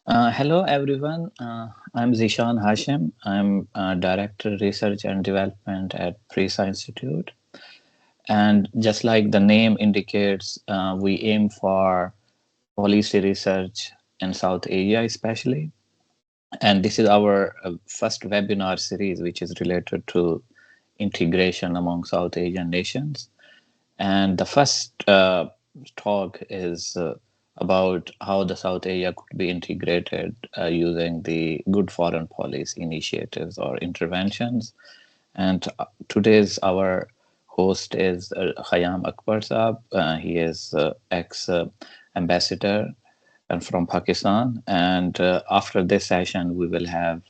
Hello, everyone. I'm Zishan Hashim. I'm Director Research and Development at PRISA Institute. And just like the name indicates, we aim for policy research in South Asia, especially. And this is our first webinar series, which is related to integration among South Asian nations. And the first talk is about how the South Asia could be integrated using the good foreign policy initiatives or interventions. And today's our host is Khayyam Akbar Saab. He is ex ambassador and from Pakistan. And after this session, we will have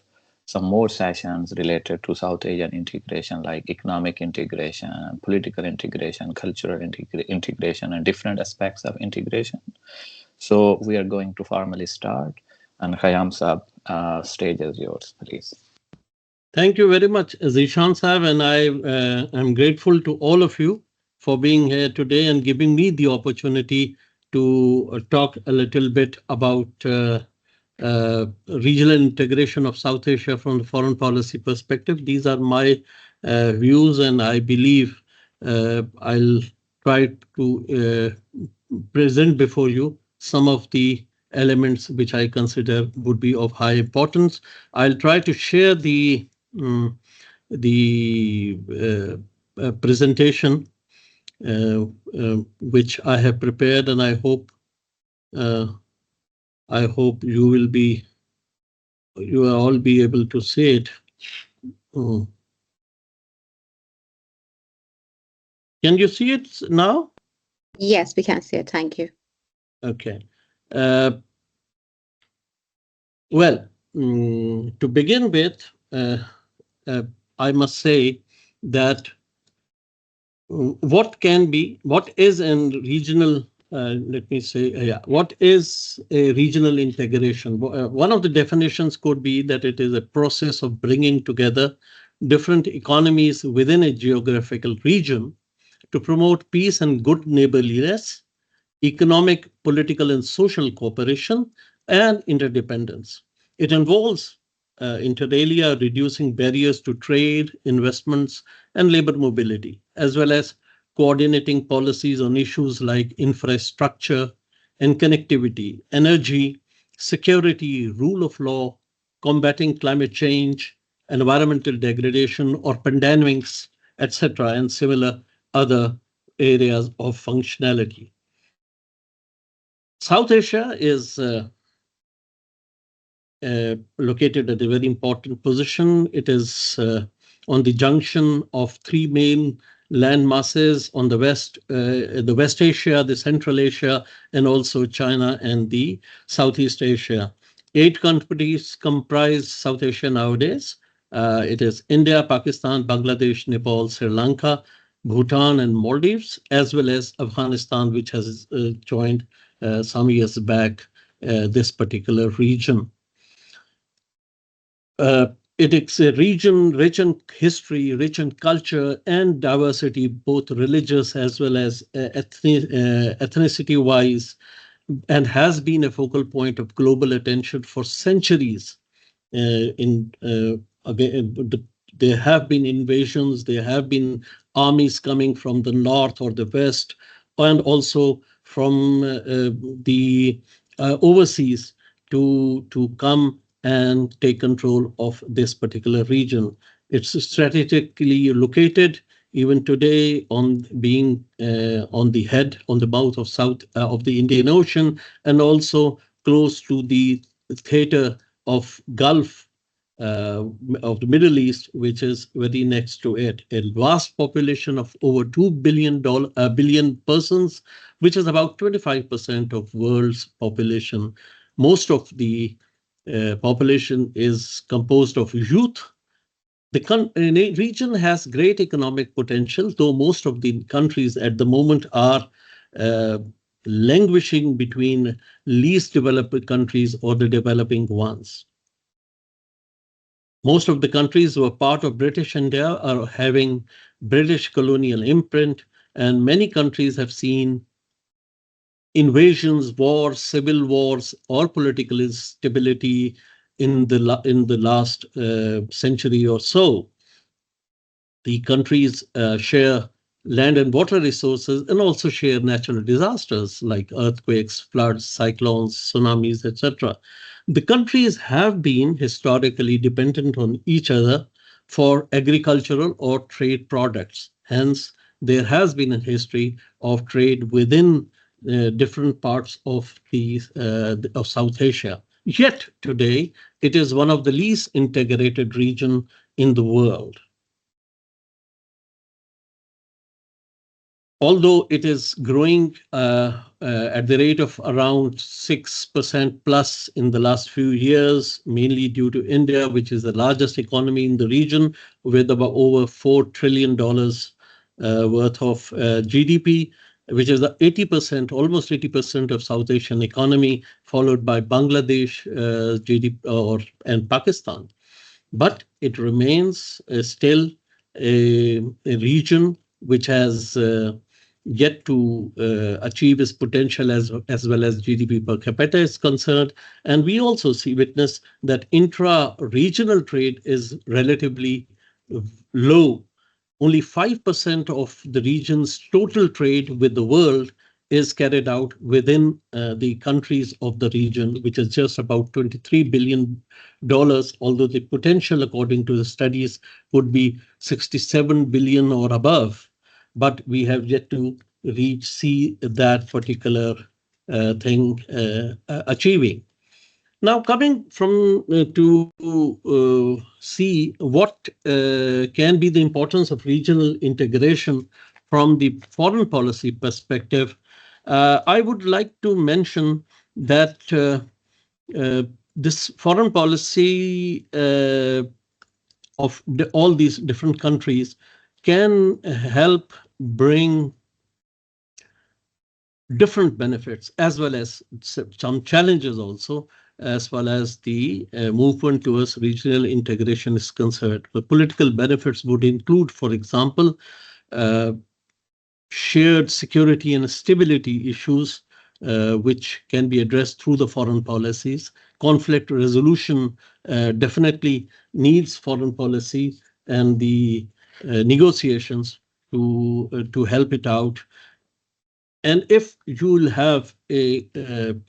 some more sessions related to South Asian integration, like economic integration, political integration, cultural integration, and different aspects of integration. So we are going to formally start. And Khayyam Saab, stage is yours, please. Thank you very much, Zishan Saab, and I am grateful to all of you for being here today and giving me the opportunity to talk a little bit about regional integration of South Asia from the foreign policy perspective. These are my views, and I believe I'll try to present before you some of the elements which I consider would be of high importance. I'll try to share mm, the presentation which I have prepared, and uh, I hope you will all be able to see it. Oh. Can you see it now? Yes, we can see it. Thank you. Okay. Well, to begin with, I must say that what is in regional, let me say, what is a regional integration? One of the definitions could be that it is a process of bringing together different economies within a geographical region to promote peace and good neighborliness, economic, political, and social cooperation, and interdependence. It involves inter alia reducing barriers to trade, investments, and labor mobility, as well as coordinating policies on issues like infrastructure and connectivity, energy, security, rule of law, combating climate change, environmental degradation, or pandemics, etc., and similar other areas of functionality. South Asia is located at a very important position. It is on the junction of three main land masses on the West Asia, the Central Asia, and also China and the Southeast Asia. 8 countries comprise South Asia nowadays. It is India, Pakistan, Bangladesh, Nepal, Sri Lanka, Bhutan, and Maldives, as well as Afghanistan, which has joined some years back this particular region. It is a region rich in history, rich in culture and diversity, both religious as well as ethnicity-wise, and has been a focal point of global attention for centuries. There have been invasions, there have been armies coming from the north or the west, and also from the overseas to come and take control of this particular region. It's strategically located even today on being on the mouth of south of the Indian Ocean, and also close to the theater of Gulf of the Middle East, which is very next to it. A vast population of over 2 billion persons, which is about 25% of world's population. Most of the population is composed of youth. The region has great economic potential, though most of the countries at the moment are languishing between least developed countries or the developing ones. Most of the countries who are part of British India are having British colonial imprint, and many countries have seen invasions, wars, civil wars, or political instability in the last century or so. The countries share land and water resources and also share natural disasters like earthquakes, floods, cyclones, tsunamis, etc. The countries have been historically dependent on each other for agricultural or trade products. Hence, there has been a history of trade within different parts of of South Asia. Yet today, it is one of the least integrated region in the world. Although it is growing at the rate of around 6% plus in the last few years, mainly due to India, which is the largest economy in the region, with about over $4 trillion worth of GDP, which is the 80%, almost 80% of South Asian economy, followed by Bangladesh GDP and Pakistan. But it remains still a region which has yet to achieve its potential as well as GDP per capita is concerned. And we also witness that intra-regional trade is relatively low. Only 5% of the region's total trade with the world is carried out within the countries of the region, which is just about $23 billion, although the potential, according to the studies, would be 67 billion or above. But we have yet to see that particular thing achieving. Now, coming from to see what can be the importance of regional integration from the foreign policy perspective, I would like to mention that this foreign policy of all these different countries can help bring different benefits as well as some challenges also, as well as the movement towards regional integration is concerned. The political benefits would include, for example, shared security and stability issues, which can be addressed through the foreign policies. Conflict resolution definitely needs foreign policy and the negotiations to help it out. And if you will have a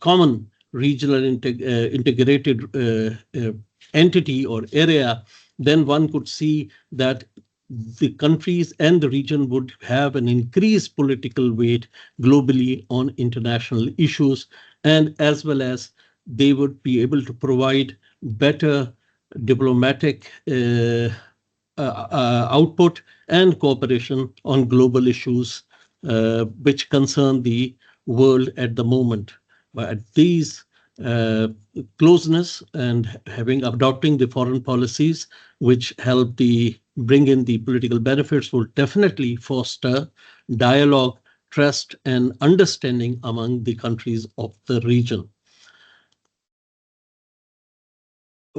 common regional integrated entity or area, then one could see that the countries and the region would have an increased political weight globally on international issues, and as well as they would be able to provide better diplomatic output and cooperation on global issues which concern the world at the moment. But these closeness and adopting the foreign policies which help bring in the political benefits will definitely foster dialogue, trust, and understanding among the countries of the region.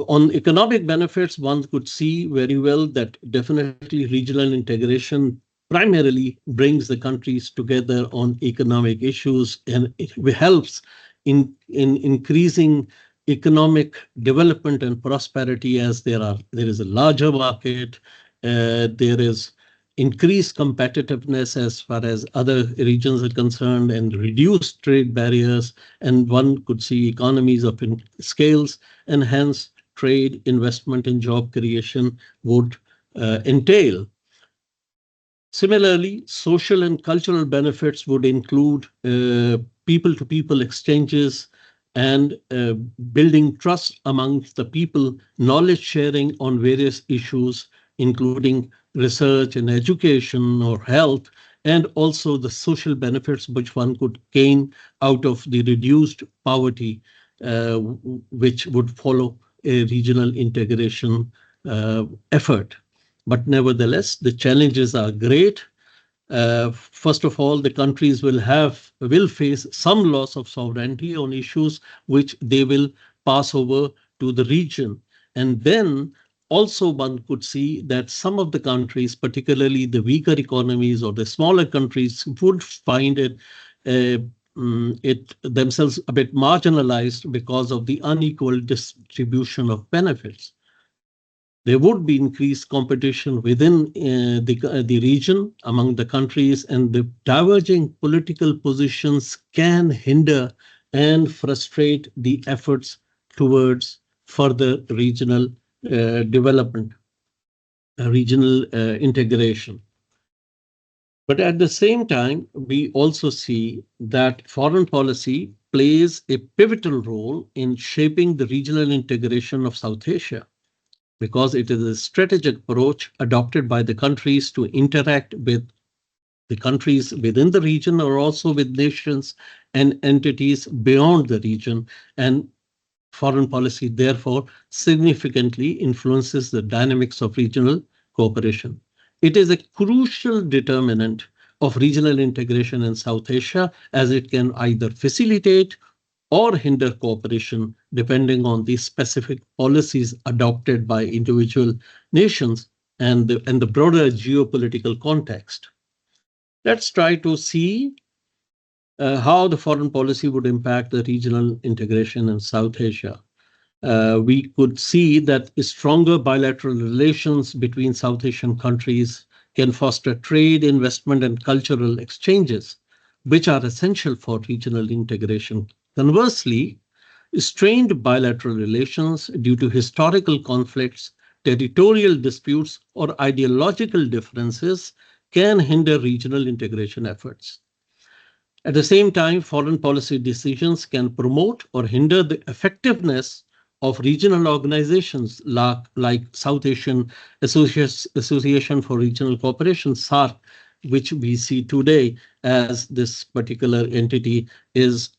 On economic benefits, one could see very well that definitely regional integration primarily brings the countries together on economic issues, and it helps in increasing economic development and prosperity, as there is a larger market, there is increased competitiveness as far as other regions are concerned, and reduced trade barriers, and one could see economies of scales, and hence trade, investment, and job creation would entail. Similarly, social and cultural benefits would include people-to-people exchanges and building trust amongst the people, knowledge sharing on various issues, including research and education or health, and also the social benefits which one could gain out of the reduced poverty, which would follow a regional integration effort. But nevertheless, the challenges are great. First of all, the countries will face some loss of sovereignty on issues which they will pass over to the region. And then also one could see that some of the countries, particularly the weaker economies or the smaller countries, would find it themselves a bit marginalized because of the unequal distribution of benefits. There would be increased competition within the region among the countries, and the diverging political positions can hinder and frustrate the efforts towards further regional development, regional integration. But at the same time, we also see that foreign policy plays a pivotal role in shaping the regional integration of South Asia, because it is a strategic approach adopted by the countries to interact with the countries within the region, or also with nations and entities beyond the region. And foreign policy, therefore, significantly influences the dynamics of regional cooperation. It is a crucial determinant of regional integration in South Asia, as it can either facilitate or hinder cooperation depending on the specific policies adopted by individual nations and the broader geopolitical context. Let's try to see how the foreign policy would impact the regional integration in South Asia. We could see that stronger bilateral relations between South Asian countries can foster trade, investment, and cultural exchanges, which are essential for regional integration. Conversely, strained bilateral relations due to historical conflicts, territorial disputes, or ideological differences can hinder regional integration efforts. At the same time, foreign policy decisions can promote or hinder the effectiveness of regional organizations like South Asian Association for Regional Cooperation, SARC, which we see today as this particular entity is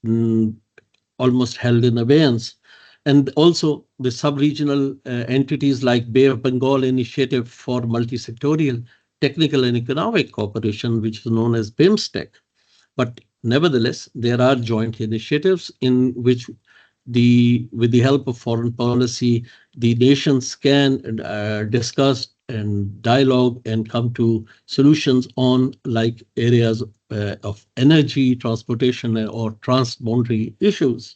almost held in abeyance. And also the sub-regional entities like Bay of Bengal Initiative for Multisectorial Technical and Economic Cooperation, which is known as BIMSTEC. But nevertheless, there are joint initiatives in which with the help of foreign policy, the nations can discuss and dialogue and come to solutions on like areas of energy, transportation, or transboundary issues.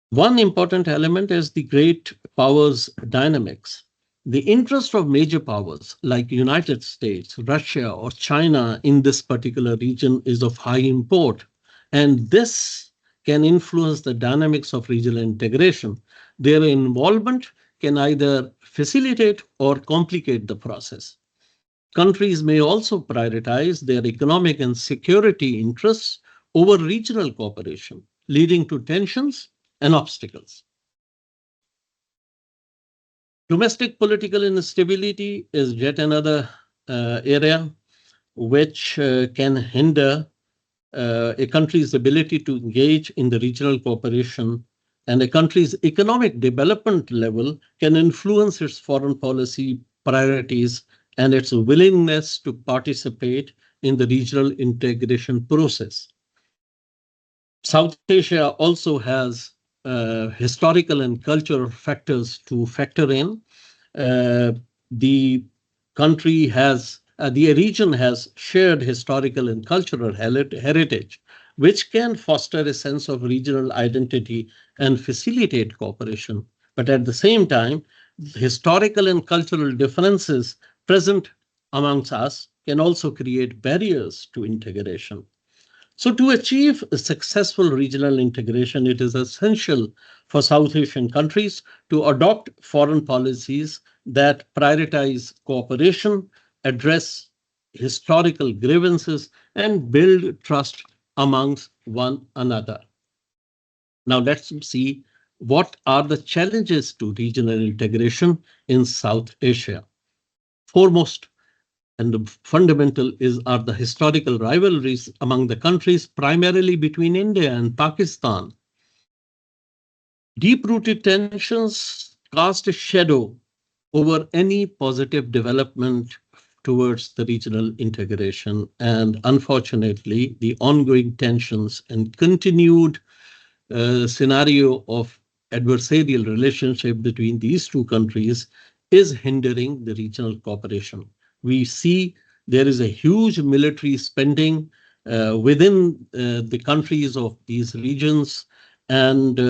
One important element is the great powers dynamics. The interest of major powers like United States, Russia, or China in this particular region is of high import, and this can influence the dynamics of regional integration. Their involvement can either facilitate or complicate the process. Countries may also prioritize their economic and security interests over regional cooperation, leading to tensions and obstacles. Domestic political instability is yet another area which can hinder a country's ability to engage in the regional cooperation, and a country's economic development level can influence its foreign policy priorities and its willingness to participate in the regional integration process. South Asia also has historical and cultural factors to factor in. The country has, the region has shared historical and cultural heritage, which can foster a sense of regional identity and facilitate cooperation. But at the same time, historical and cultural differences present amongst us can also create barriers to integration. So to achieve a successful regional integration, it is essential for South Asian countries to adopt foreign policies that prioritize cooperation, address historical grievances, and build trust amongst one another. Now let's see what are the challenges to regional integration in South Asia. Foremost, and the fundamental are the historical rivalries among the countries, primarily between India and Pakistan. Deep-rooted tensions cast a shadow over any positive development towards the regional integration. And unfortunately, the ongoing tensions and continued scenario of adversarial relationship between these two countries is hindering the regional cooperation. We see there is a huge military spending within the countries of these regions. And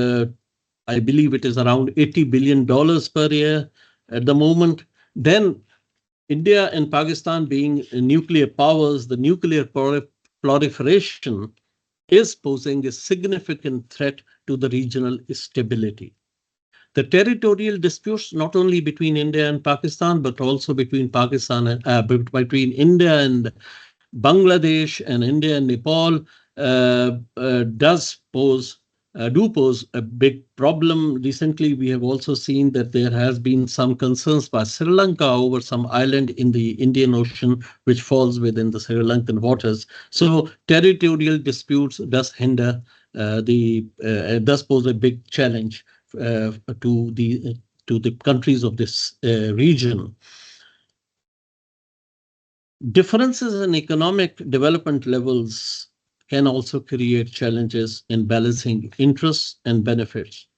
I believe it is around $80 billion per year at the moment. Then India and Pakistan being nuclear powers, the nuclear proliferation is posing a significant threat to the regional stability. The territorial disputes, not only between India and Pakistan, but also between Pakistan and between India and Bangladesh and India and Nepal, does pose do pose a big problem. Recently, we have also seen that there has been some concerns by Sri Lanka over some island in the Indian Ocean, which falls within the Sri Lankan waters. So territorial disputes does hinder does pose a big challenge to the countries of this region. Differences in economic development levels can also create challenges in balancing interests and benefits.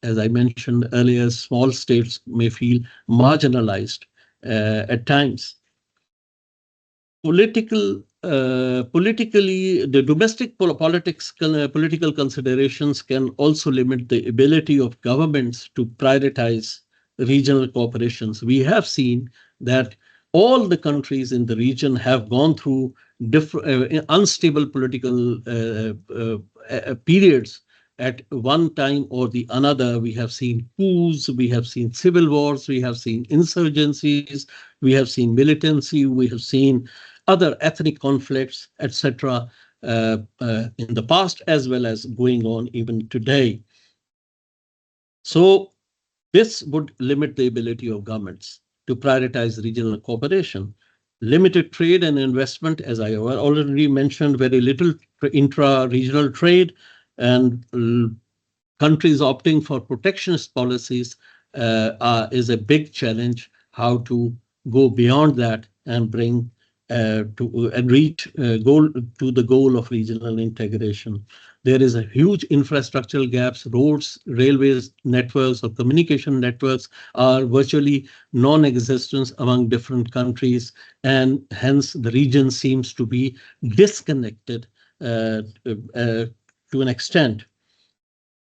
As I mentioned earlier, small states may feel marginalized at times. Politically, the domestic political considerations can also limit the ability of governments to prioritize regional cooperations. We have seen that all the countries in the region have gone through different unstable political periods at one time or the another. We have seen coups, we have seen civil wars, we have seen insurgencies, we have seen militancy, we have seen other ethnic conflicts, etc., in the past as well as going on even today. So this would limit the ability of governments to prioritize regional cooperation. Limited trade and investment, as I already mentioned, very little intra-regional trade, and countries opting for protectionist policies is a big challenge. How to go beyond that and bring reach the goal of regional integration. There is a huge infrastructural gaps. Roads, railways networks, or communication networks are virtually non-existent among different countries, and hence the region seems to be disconnected to an extent.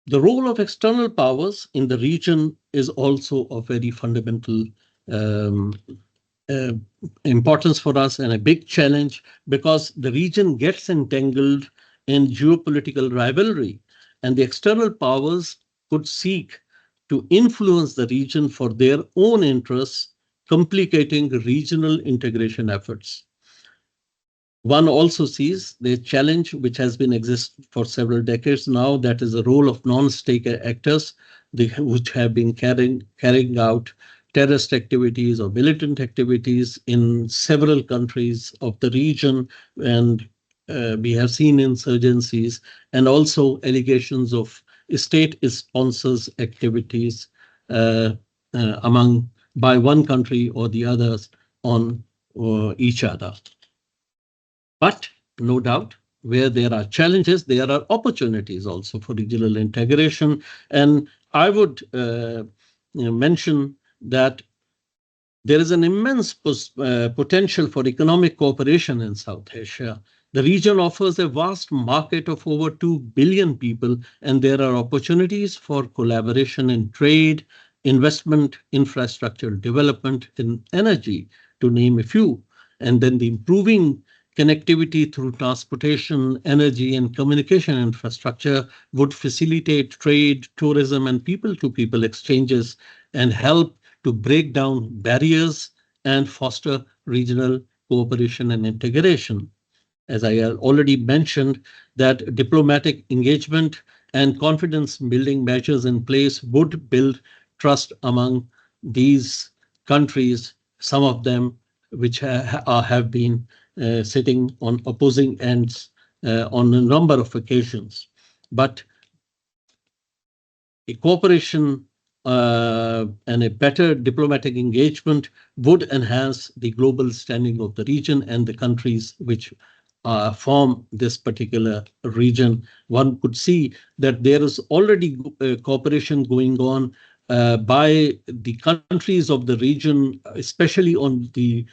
The role of external powers in the region is also of very fundamental importance for us and a big challenge, because the region gets entangled in geopolitical rivalry, and the external powers could seek to influence the region for their own interests, complicating regional integration efforts. One also sees the challenge which has been exist for several decades now, that is the role of non-state actors, which have been carrying out terrorist activities or militant activities in several countries of the region, and we have seen insurgencies and also allegations of state sponsors activities by one country or the others on each other. But no doubt, where there are challenges, there are opportunities also for regional integration. And I would mention that there is an immense potential for economic cooperation in South Asia. The region offers a vast market of over 2 billion people, and there are opportunities for collaboration in trade, investment, infrastructure development, in energy, to name a few. And then the improving connectivity through transportation, energy, and communication infrastructure would facilitate trade, tourism, and people-to-people exchanges, and help to break down barriers and foster regional cooperation and integration. As I already mentioned, that diplomatic engagement and confidence-building measures in place would build trust among these countries, some of them which have been sitting on opposing ends on a number of occasions. But a cooperation and a better diplomatic engagement would enhance the global standing of the region and the countries which form this particular region. One could see that there is already cooperation going on by the countries of the region, especially on the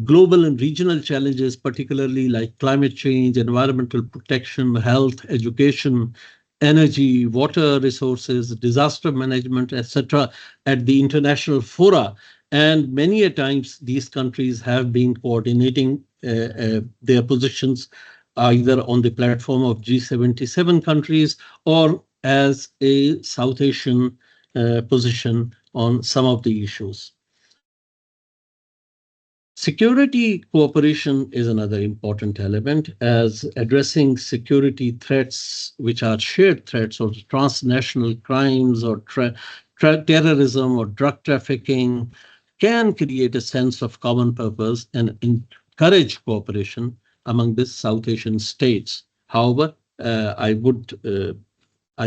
global and regional challenges, particularly like climate change, environmental protection, health, education, energy, water resources, disaster management, etc., at the international fora. And many a times these countries have been coordinating their positions either on the platform of G77 countries or as a South Asian position on some of the issues. Security cooperation is another important element, as addressing security threats, which are shared threats or transnational crimes or terrorism or drug trafficking, can create a sense of common purpose and encourage cooperation among the South Asian states. However, I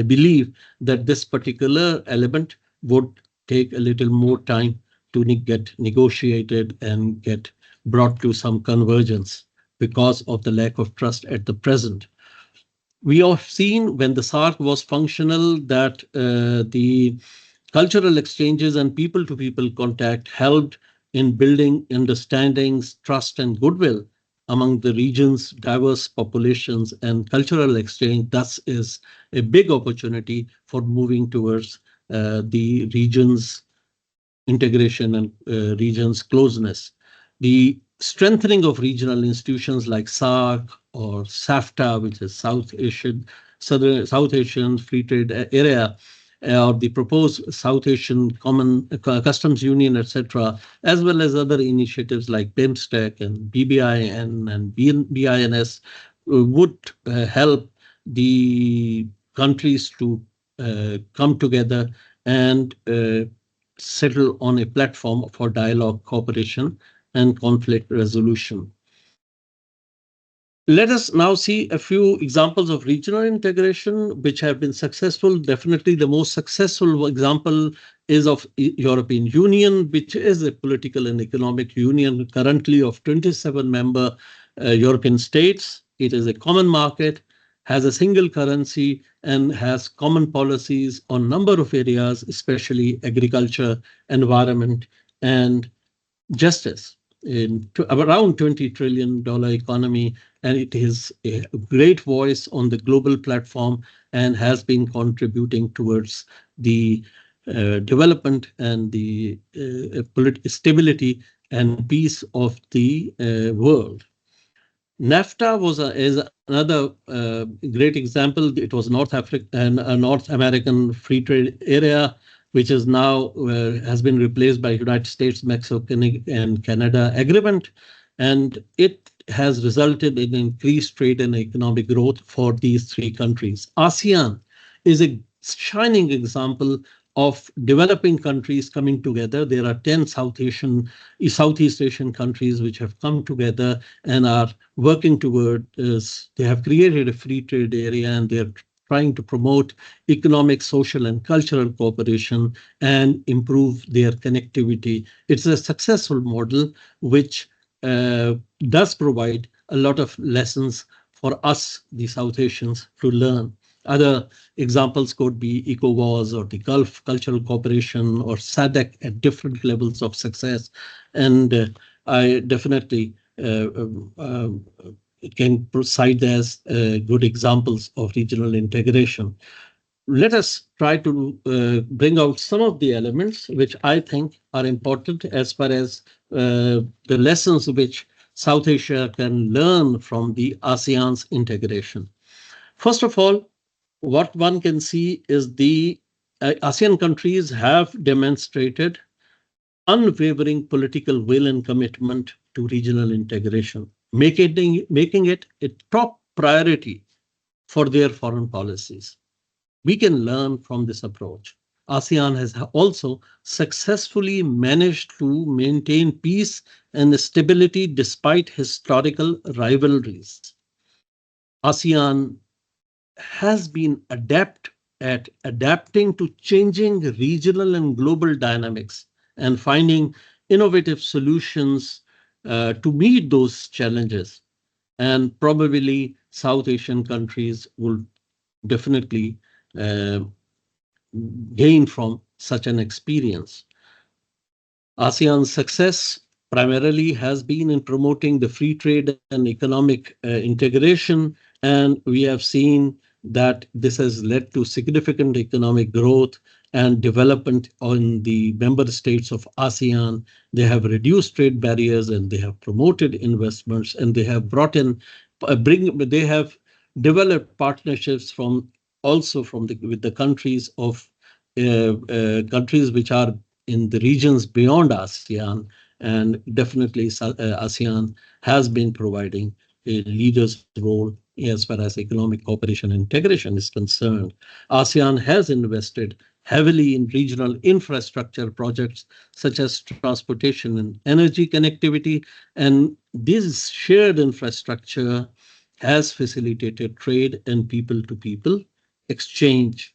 believe that this particular element would take a little more time to get negotiated and get brought to some convergence because of the lack of trust at the present. We have seen when the SARC was functional that the cultural exchanges and people-to-people contact helped in building understandings, trust, and goodwill among the region's diverse populations, and cultural exchange thus is a big opportunity for moving towards the region's integration and region's closeness. The strengthening of regional institutions like SAARC or SAFTA, which is South Asian Free Trade Area, or the proposed South Asian Common Customs Union, etc., as well as other initiatives like BIMSTEC and BBIN and BINS, would help the countries to come together and settle on a platform for dialogue, cooperation, and conflict resolution. Let us now see a few examples of regional integration which have been successful. Definitely the most successful example is of European Union, which is a political and economic union currently of 27 member European states. It is a common market, has a single currency, and has common policies on a number of areas, especially agriculture, environment, and justice. In around $20 trillion economy, and it is a great voice on the global platform and has been contributing towards the development and the stability and peace of the world. NAFTA is another great example. It was North American free trade area, which is now has been replaced by United States, Mexico, and Canada agreement, and it has resulted in increased trade and economic growth for these three countries. ASEAN is a shining example of developing countries coming together. There are 10 Southeast Asian countries which have come together and are working toward they have created a free trade area, and they're trying to promote economic, social, and cultural cooperation and improve their connectivity. It's a successful model which does provide a lot of lessons for us, the South Asians, to learn. Other examples could be ECOWAS or the Gulf Cultural Cooperation or SADC at different levels of success. And I definitely can cite as good examples of regional integration. Let us try to bring out some of the elements which I think are important as far as the lessons which South Asia can learn from the ASEAN's integration. First of all, what one can see is the ASEAN countries have demonstrated unwavering political will and commitment to regional integration, making it a top priority for their foreign policies. We can learn from this approach. ASEAN has also successfully managed to maintain peace and stability despite historical rivalries. ASEAN has been adept at adapting to changing regional and global dynamics and finding innovative solutions to meet those challenges. And probably South Asian countries will definitely gain from such an experience. ASEAN's success primarily has been in promoting the free trade and economic integration. And we have seen that this has led to significant economic growth and development on the member states of ASEAN. They have reduced trade barriers and they have promoted investments and they have brought in, they have developed partnerships from also from with the countries of countries which are in the regions beyond ASEAN. And definitely ASEAN has been providing a leader's role as far as economic cooperation and integration is concerned. ASEAN has invested heavily in regional infrastructure projects such as transportation and energy connectivity. And this shared infrastructure has facilitated trade and people-to-people exchange.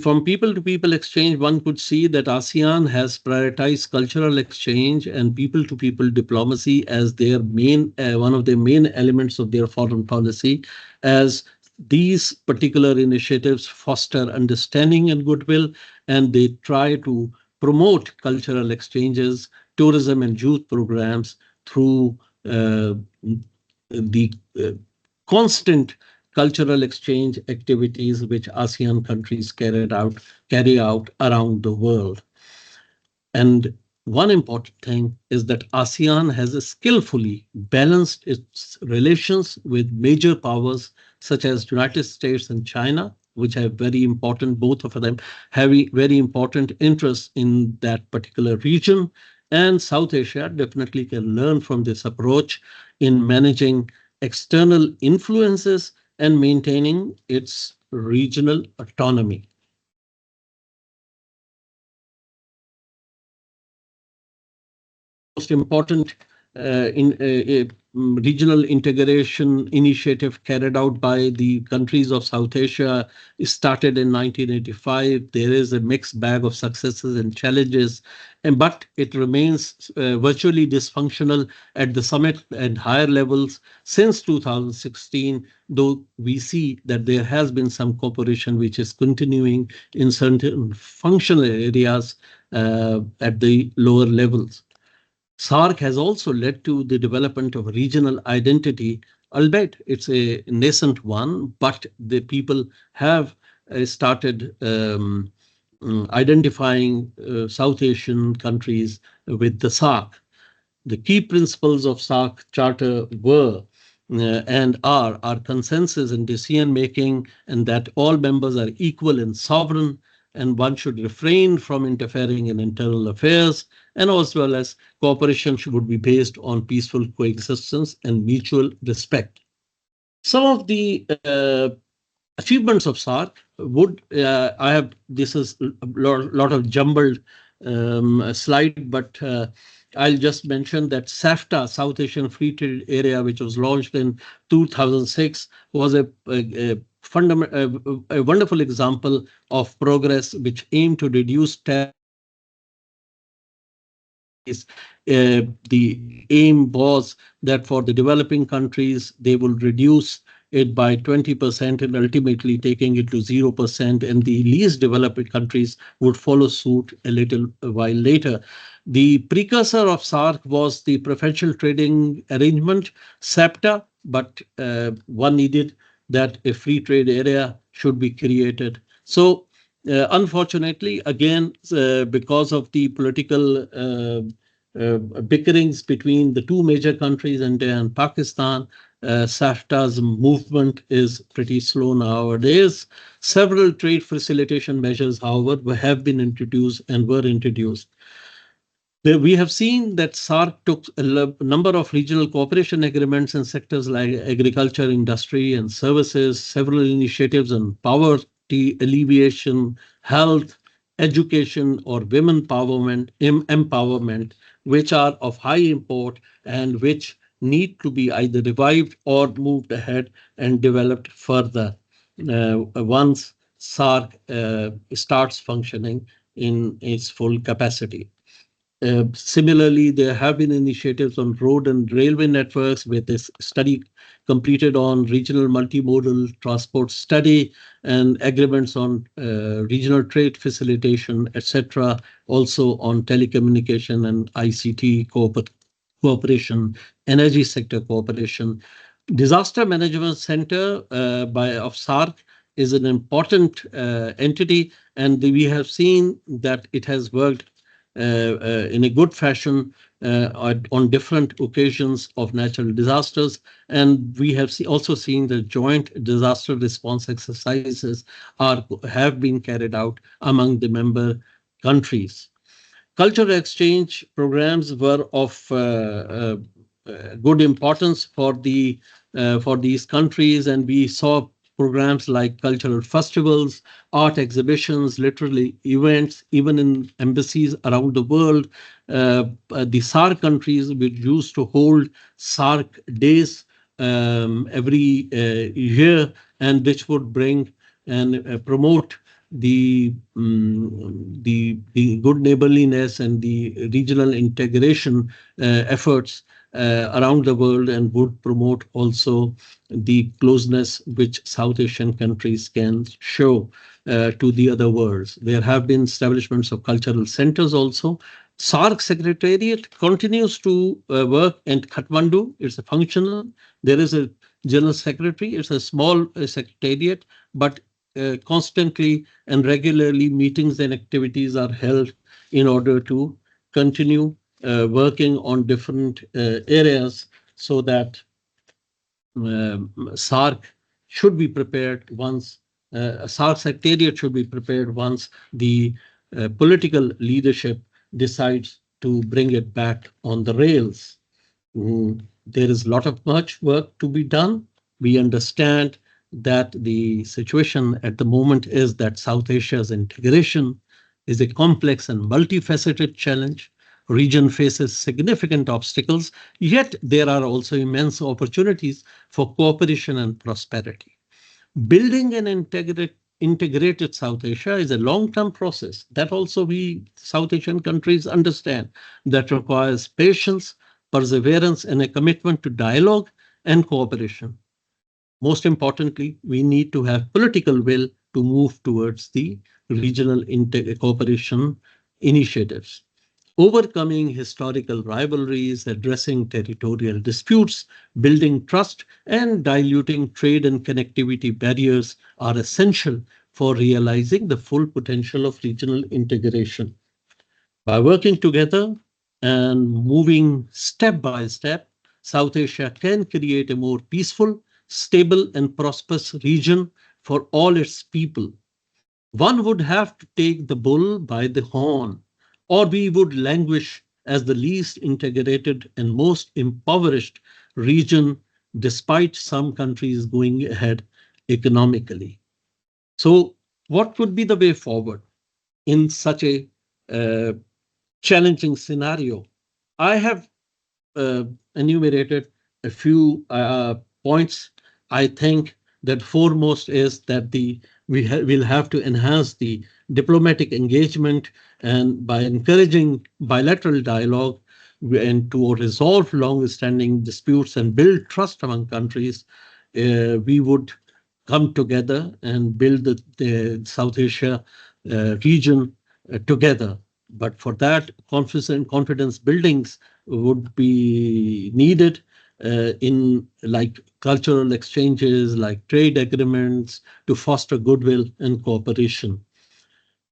From people-to-people exchange, one could see that ASEAN has prioritized cultural exchange and people-to-people diplomacy as their main, one of the main elements of their foreign policy, as these particular initiatives foster understanding and goodwill, and they try to promote cultural exchanges, tourism, and youth programs through the constant cultural exchange activities which ASEAN countries carry out around the world. And one important thing is that ASEAN has skillfully balanced its relations with major powers such as United States and China, which have very important, both of them have very important interests in that particular region. And South Asia definitely can learn from this approach in managing external influences and maintaining its regional autonomy. Most important regional integration initiative carried out by the countries of South Asia started in 1985. There is a mixed bag of successes and challenges, but it remains virtually dysfunctional at the summit and higher levels since 2016, though we see that there has been some cooperation which is continuing in certain functional areas at the lower levels. SARC has also led to the development of regional identity, albeit it's a nascent one, but the people have started identifying South Asian countries with the SARC. The key principles of SARC Charter were and are consensus in decision making, and that all members are equal and sovereign, and one should refrain from interfering in internal affairs, and as well as cooperation would be based on peaceful coexistence and mutual respect. Some of the achievements of SARC would, this is a lot of jumbled slide, but I'll just mention that SAFTA, South Asian Free Trade Area, which was launched in 2006, was a wonderful example of progress which aimed to reduce the aim was that for the developing countries, they will reduce it by 20% and ultimately taking it to 0%, and the least developed countries would follow suit a little while later. The precursor of SARC was the Preferential Trading Arrangement, SAPTA, but one needed that a free trade area should be created. So unfortunately, again, because of the political bickerings between the two major countries, India and Pakistan, SAFTA's movement is pretty slow nowadays. Several trade facilitation measures, however, have been introduced and were introduced. We have seen that SARC took a number of regional cooperation agreements in sectors like agriculture, industry, and services, several initiatives on poverty alleviation, health, education, or women empowerment, which are of high import and which need to be either revived or moved ahead and developed further once SARC starts functioning in its full capacity. Similarly, there have been initiatives on road and railway networks with this study completed on regional multimodal transport study and agreements on regional trade facilitation, etc. Also on telecommunication and ICT cooperation, energy sector cooperation. Disaster Management Center of SARC is an important entity, and we have seen that it has worked in a good fashion on different occasions of natural disasters. And we have also seen the joint disaster response exercises have been carried out among the member countries. Cultural exchange programs were of good importance for these countries, and we saw programs like cultural festivals, art exhibitions, literally events, even in embassies around the world. The SARC countries which used to hold SARC days every year, and which would bring and promote the good neighborliness and the regional integration efforts around the world, and would promote also the closeness which South Asian countries can show to the other worlds. There have been establishments of cultural centers also. SARC Secretariat continues to work in Kathmandu. It's a functional. There is a general secretary. It's a small secretariat, but constantly and regularly meetings and activities are held in order to continue working on different areas, so that SARC should be prepared once, SARC Secretariat should be prepared once the political leadership decides to bring it back on the rails. There is a lot of much work to be done. We understand that the situation at the moment is that South Asia's integration is a complex and multifaceted challenge. Region faces significant obstacles, yet there are also immense opportunities for cooperation and prosperity. Building an integrated South Asia is a long-term process that also we South Asian countries understand, that requires patience, perseverance, and a commitment to dialogue and cooperation. Most importantly, we need to have political will to move towards the regional cooperation initiatives. Overcoming historical rivalries, addressing territorial disputes, building trust, and diluting trade and connectivity barriers are essential for realizing the full potential of regional integration. By working together and moving step by step, South Asia can create a more peaceful, stable, and prosperous region for all its people. One would have to take the bull by the horn, or we would languish as the least integrated and most impoverished region, despite some countries going ahead economically. So, what would be the way forward in such a uh, challenging scenario? I have enumerated a few points. I think that foremost is that will have to enhance the diplomatic engagement, and by encouraging bilateral dialogue and to resolve long-standing disputes and build trust among countries, we would come together and build the South Asia region together. But for that, confidence buildings would be needed in like cultural exchanges, like trade agreements, to foster goodwill and cooperation.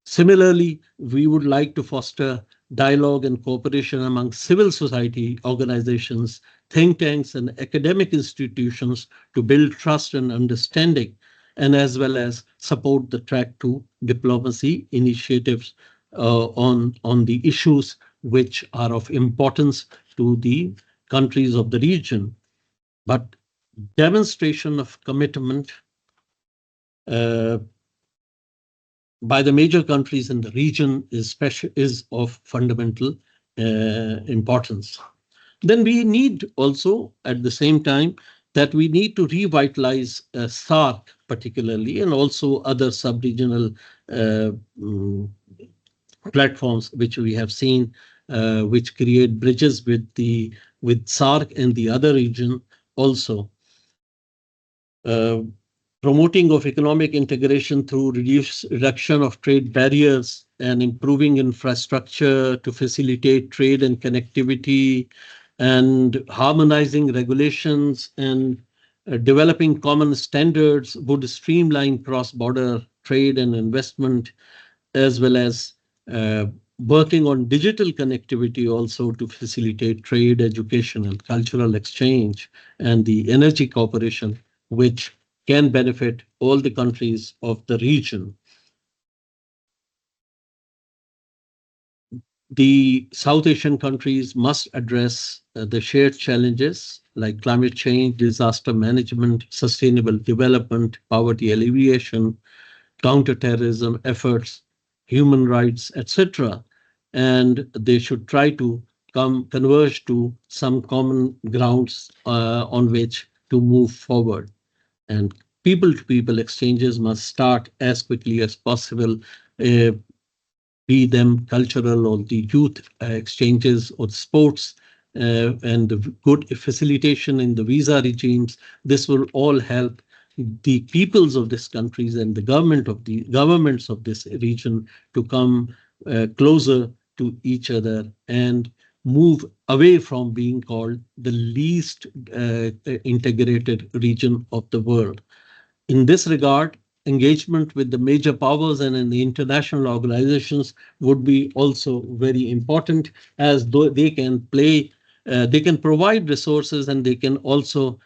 Similarly, we would like to foster dialogue and cooperation among civil society organizations, think tanks, and academic institutions to build trust and understanding, and as well as support the track to diplomacy initiatives on the issues which are of importance to the countries of the region. But demonstration of commitment uh, by the major countries in the region is of fundamental importance. Then we need also at the same time that we need to revitalize SARC particularly, and also other sub-regional uh, platforms which we have seen which create bridges with SAARC and the other region also. Uh, Promoting of economic integration through reduction of trade barriers and improving infrastructure to facilitate trade and connectivity, and harmonizing regulations and developing common standards would streamline cross-border trade and investment, as well as uh, working on digital connectivity also to facilitate trade, education, and cultural exchange, and the energy cooperation, which can benefit all the countries of the region. The South Asian countries must address the shared challenges like climate change, disaster management, sustainable development, poverty alleviation, counterterrorism efforts, human rights, etc. And they should try to converge to some common grounds on which to move forward. And people-to-people exchanges must start as quickly as possible, uh, be them cultural or the youth exchanges or sports, and the good facilitation in the visa regimes. This will all help the peoples of these countries and the governments of this region to come closer to each other and move away from being called the least integrated region of the world. In this regard, engagement with the major powers and in the international organizations would be also very important, as though they can provide resources, and they can also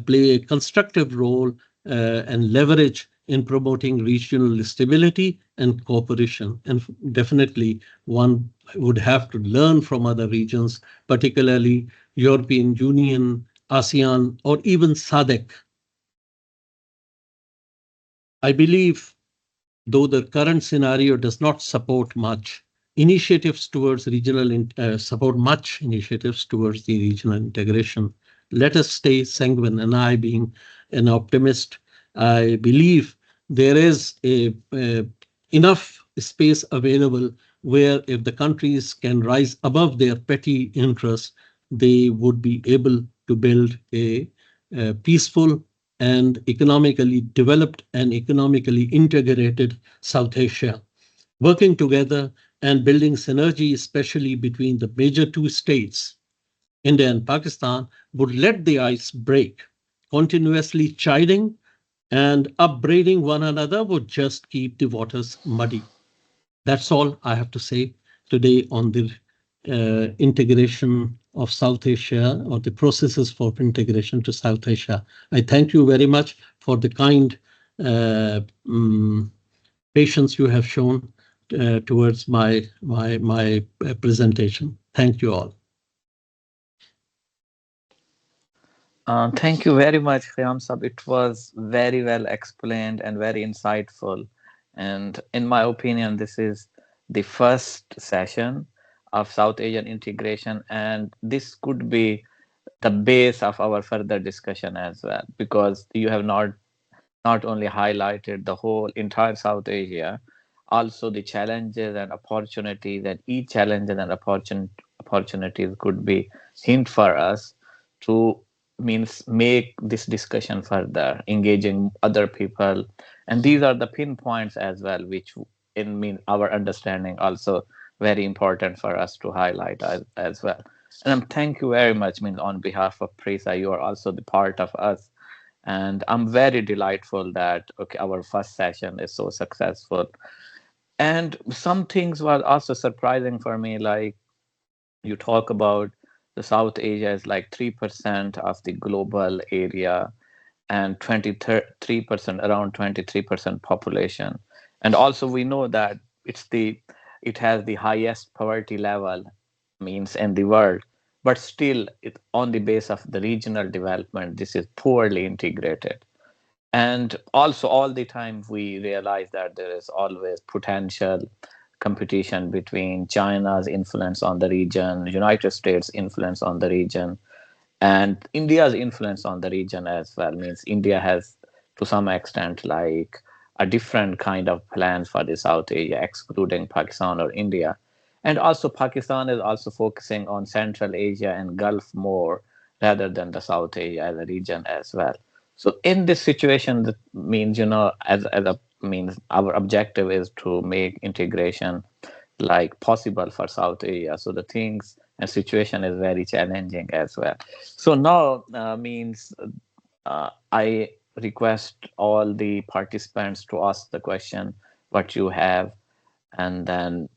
play a constructive role and leverage in promoting regional stability and cooperation. And definitely, one would have to learn from other regions, particularly European Union, ASEAN, or even SADC. I believe, though the current scenario does not support much initiatives towards initiatives towards the regional integration, let us stay sanguine. And I, being an optimist, I believe there is enough space available where if the countries can rise above their petty interests, they would be able to build a peaceful and economically developed and economically integrated South Asia, working together and building synergy, especially between the major two states, India and Pakistan, would let the ice break. Continuously chiding and upbraiding one another would just keep the waters muddy. That's all I have to say today on the integration of South Asia, or the processes for integration to South Asia. I thank you very much for the kind uh, mm, patience you have shown towards my presentation. Thank you all. Thank you very much, Khayyam Sab. It was very well explained and very insightful. And in my opinion, this is the first session of South Asian integration, and this could be the base of our further discussion as well, because you have not only highlighted the whole entire South Asia, also the challenges and opportunities, and each challenges and opportunities could be hint for us to means make this discussion further, engaging other people, and these are the pinpoints as well, which in mean our understanding also very important for us to highlight as well. And thank you very much. Means on behalf of Prisa, you are also the part of us, and I'm very delightful that okay, our first session is so successful. And some things were also surprising for me, like you talk about the South Asia is like 3% of the global area, and 23%, around 23% population. And also we know that it has the highest poverty level means in the world, but still it on the base of the regional development, this is poorly integrated. And also all the time we realize that there is always potential competition between China's influence on the region, United States influence on the region, and India's influence on the region as well. Means India has to some extent like a different kind of plan for the South Asia, excluding Pakistan or India. And also Pakistan is also focusing on Central Asia and Gulf more rather than the South Asia as a region as well. So in this situation, that means, as a means, our objective is to make integration like possible for South Asia. So the things and situation is very challenging as well. So now means I request all the participants to ask the question what you have, and then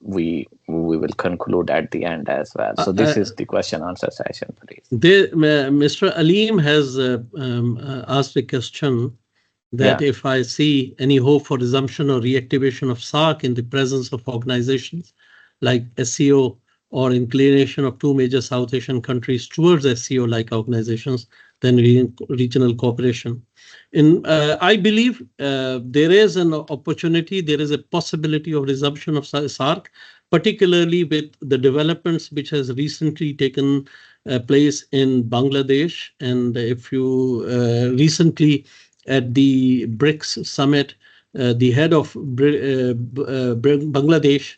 we will conclude at the end as well. Uh, So this uh, is the question answer session, please. Mr. Aleem has asked a question that Yeah. if I see any hope for resumption or reactivation of SARC in the presence of organizations like SCO or inclination of two major South Asian countries towards SCO-like organizations, then regional cooperation. I believe there is an opportunity, there is a possibility of resumption of SARC, particularly with the developments which has recently taken place in Bangladesh. And if you recently at the BRICS summit, the head of Bangladesh,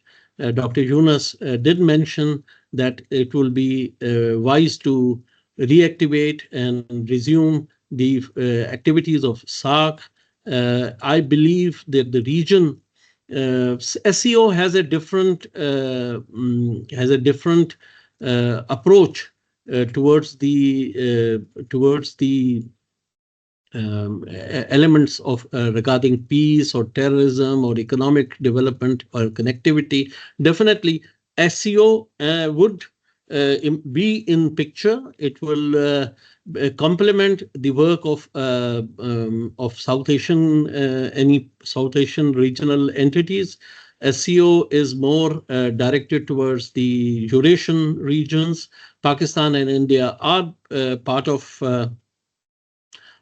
Dr. Yunus, did mention that it will be wise to reactivate and resume the activities of SARC. I believe that the region SEO has a different approach towards the elements of regarding peace or terrorism or economic development or connectivity. Definitely, SEO would be in picture. It will complement the work of South Asian any South Asian regional entities. SEO is more directed towards the Eurasian regions. Pakistan and India are part of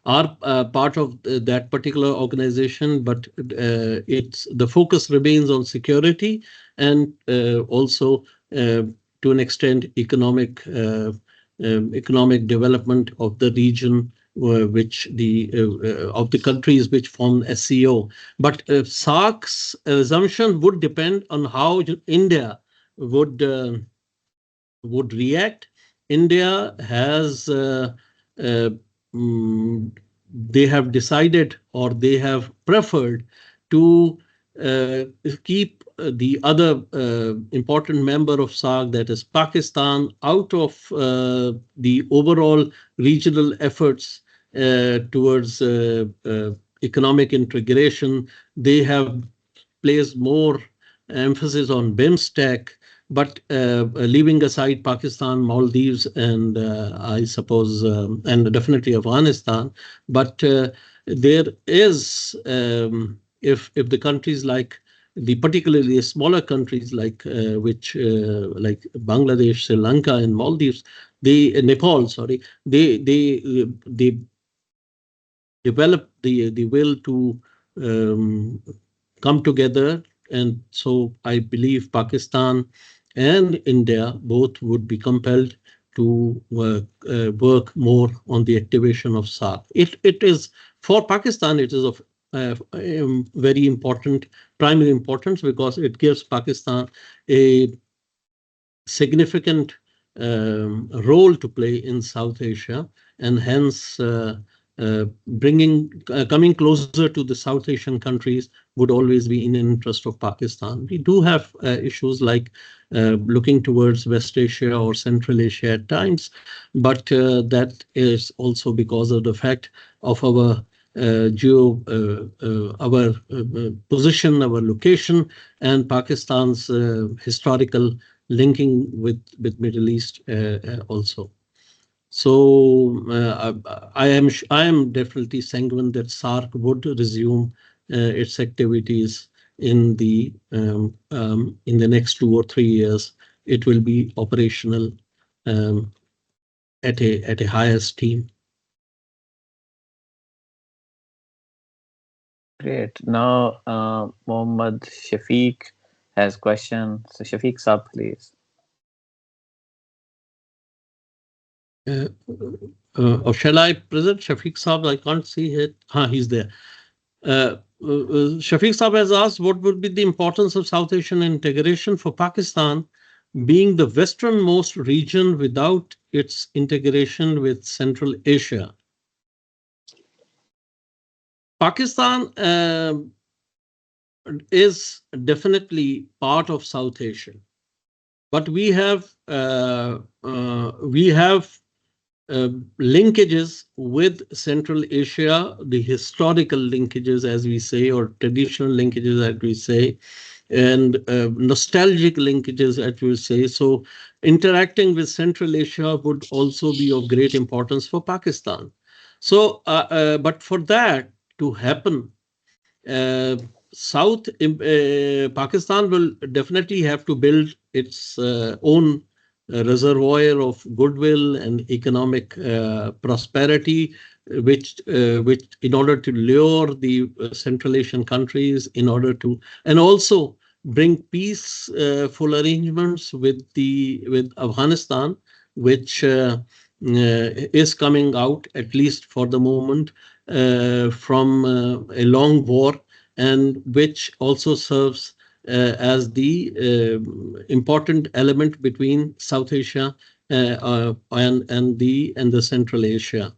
that particular organization, but it's the focus remains on security and also to an extent economic development of the region, which of the countries which form SCO. But SARC's assumption would depend on how India would react. India has mm, they have decided or they have preferred to keep the other important member of SARC, that is Pakistan, out of the overall regional efforts towards economic integration. They have placed more emphasis on BIMSTEC, but leaving aside Pakistan, Maldives, and I suppose, and definitely Afghanistan, but there is, if the countries like particularly smaller countries like like Bangladesh, Sri Lanka, and Maldives, Nepal, sorry, they develop the will to come together. And so I believe Pakistan and India both would be compelled to work more on the activation of SARC. It is, for Pakistan, it is of very important, primary importance, because it gives Pakistan a significant role to play in South Asia, and hence coming closer to the South Asian countries would always be in the interest of Pakistan. We do have issues like looking towards West Asia or Central Asia at times, but that is also because of the fact of our position, our location, and Pakistan's historical linking with Middle East also. So I am definitely sanguine that SARC would resume its activities in the next 2 or 3 years. It will be operational at a higher steam. Great. Now, Mohammad Shafiq has question. So Shafiq Saab, please. Or shall I present Shafiq Saab? I can't see it. He's there. Shafiq Saab has asked what would be the importance of South Asian integration for Pakistan being the westernmost region without its integration with Central Asia. Pakistan is definitely part of South Asia, but we have linkages with Central Asia, the historical linkages, as we say, or traditional linkages, as we say, and nostalgic linkages, as we say. So interacting with Central Asia would also be of great importance for Pakistan. So, but for that to happen, uh, Pakistan will definitely have to build its own reservoir of goodwill and economic prosperity, which in order to lure the Central Asian countries, in order to, and also bring peaceful arrangements with Afghanistan, which is coming out, at least for the moment, from a long war, and which also serves as the important element between South Asia and the Central Asia.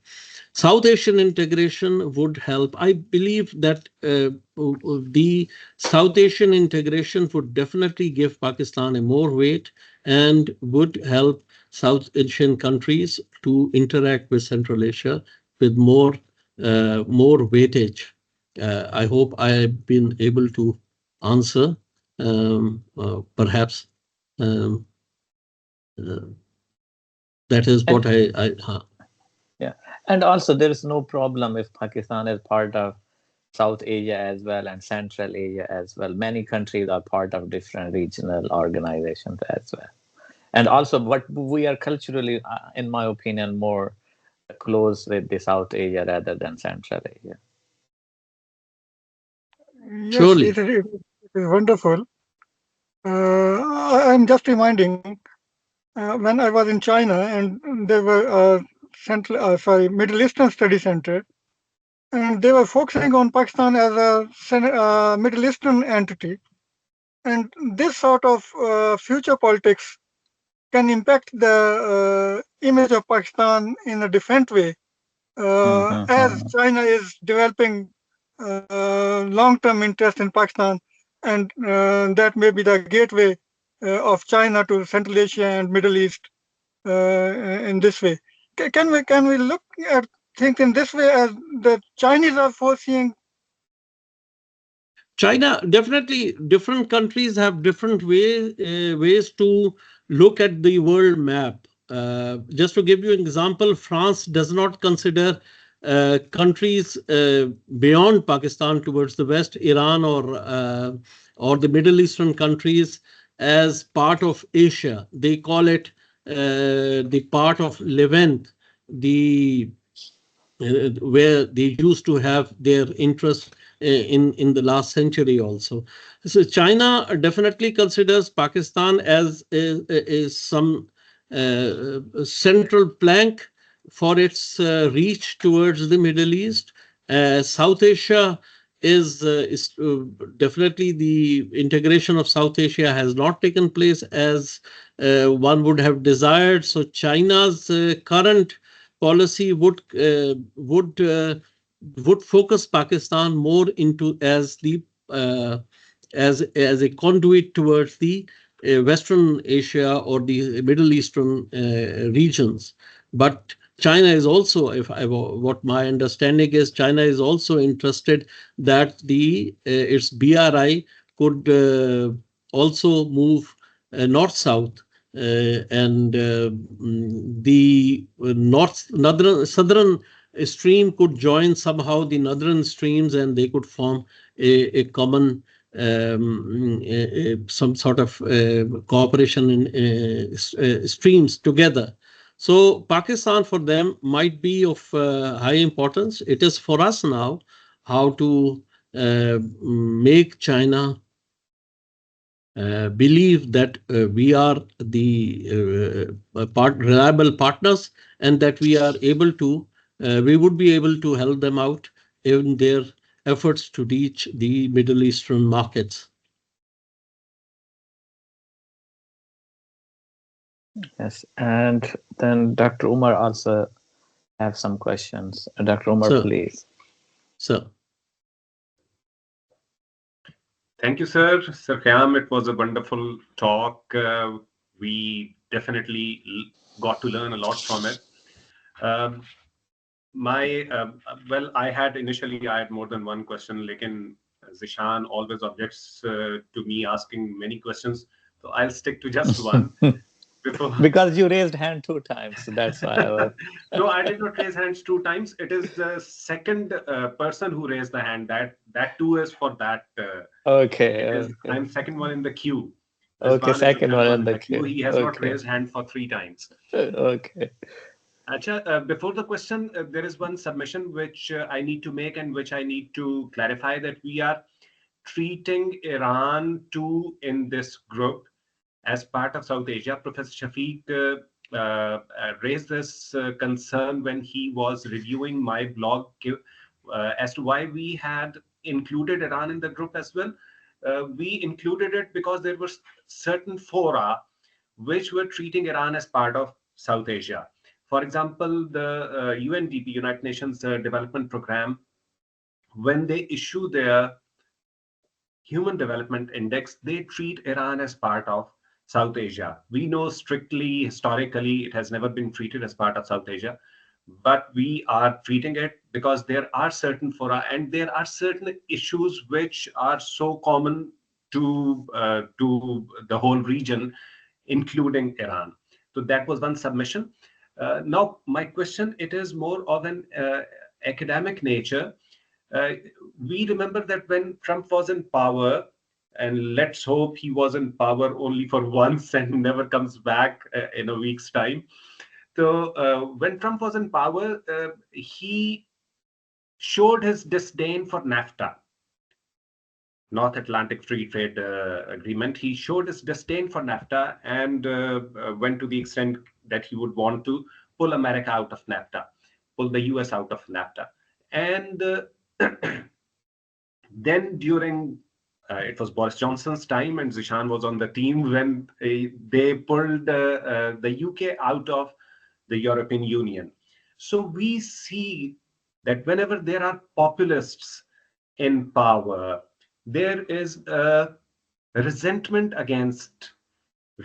South Asian integration would help. I believe that the South Asian integration would definitely give Pakistan a more weight and would help South Asian countries to interact with Central Asia with more weightage. I hope I have been able to answer. Perhaps um, uh, that is And what yeah, and also there is no problem if Pakistan is part of South Asia as well and Central Asia as well. Many countries are part of different regional organizations as well. And also, what we are culturally, in my opinion, more close with the South Asia rather than Central Asia. Yes, surely. it is wonderful. I'm just reminding when I was in China and there were Middle Eastern Study Center, and they were focusing on Pakistan as a Middle Eastern entity. And this sort of future politics can impact the image of Pakistan in a different way, as Mhm. China is developing long-term interest in Pakistan, and that may be the gateway of China to Central Asia and Middle East in this way. Can we look at things in this way as the Chinese are foreseeing? China, definitely different countries have different ways to look at the world map. Just to give you an example, France does not consider countries beyond Pakistan towards the west, Iran or the Middle Eastern countries, as part of Asia. They call it the part of Levant, the where they used to have their interest in the last century also. So China definitely considers Pakistan as is some central plank for its reach towards the Middle East. South Asia is definitely, the integration of South Asia has not taken place as one would have desired. So China's current policy would focus Pakistan more into as the as a conduit towards the Western Asia or the Middle Eastern regions. But China is also, what my understanding is, China is also interested that the its BRI could also move north-south, and the southern stream could join somehow the northern streams, and they could form a common some sort of cooperation in streams together. So Pakistan for them might be of high importance. It is for us now how to make China believe that we are the reliable partners, and that we are able to we would be able to help them out in their efforts to reach the Middle Eastern markets. Yes, and then Dr. Umar also have some questions. Dr. Umar, So, please. so Thank you, sir. Sir Khayyam, it was a wonderful talk. We definitely got to learn a lot from it. Um, well, I had more than one question. Lekin Zishan always objects to me asking many questions, so I'll stick to just one. Before Because you raised hand 2 times, so that's why I was. no, I did not raise hands 2 times. It is the second person who raised the hand. That too is for that. Okay, It is. okay, I'm second one in the queue. okay. Rizwan is the Second third one one in in the the queue. queue. He has not Okay, raised hand for 3 times. okay. Acha, before the question, there is one submission which I need to make and which I need to clarify that we are treating Iran too in this group as part of South Asia. Professor Shafiq raised this concern when he was reviewing my blog as to why we had included Iran in the group as well. We included it because there were certain fora which were treating Iran as part of South Asia. For example, the UNDP, United Nations Development Program, when they issue their Human Development Index, they treat Iran as part of South Asia. We know strictly, historically, it has never been treated as part of South Asia, but we are treating it because there are certain fora and there are certain issues which are so common to the whole region, including Iran. So that was one submission. Now, my question, it is more of an academic nature. uh, we remember that when Trump was in power, and let's hope he was in power only for once and never comes back in a week's time. So, when Trump was in power, he showed his disdain for NAFTA, North Atlantic Free Trade Agreement. He showed his disdain for NAFTA and went to the extent that he would want to pull America out of NAFTA, pull the US out of NAFTA. And then during it was Boris Johnson's time, and Zishan was on the team when they pulled the UK out of the European Union. So we see that whenever there are populists in power, there is a resentment against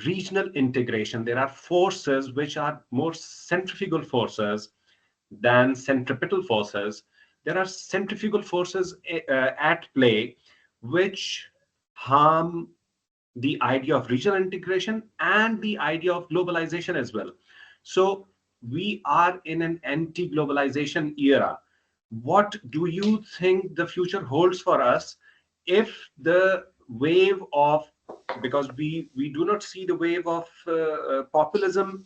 regional integration. There are forces which are more centrifugal forces than centripetal forces. There are centrifugal forces at play which harm the idea of regional integration and the idea of globalization as well. So we are in an anti-globalization era. What do you think the future holds for us if the wave of, because we do not see the wave of populism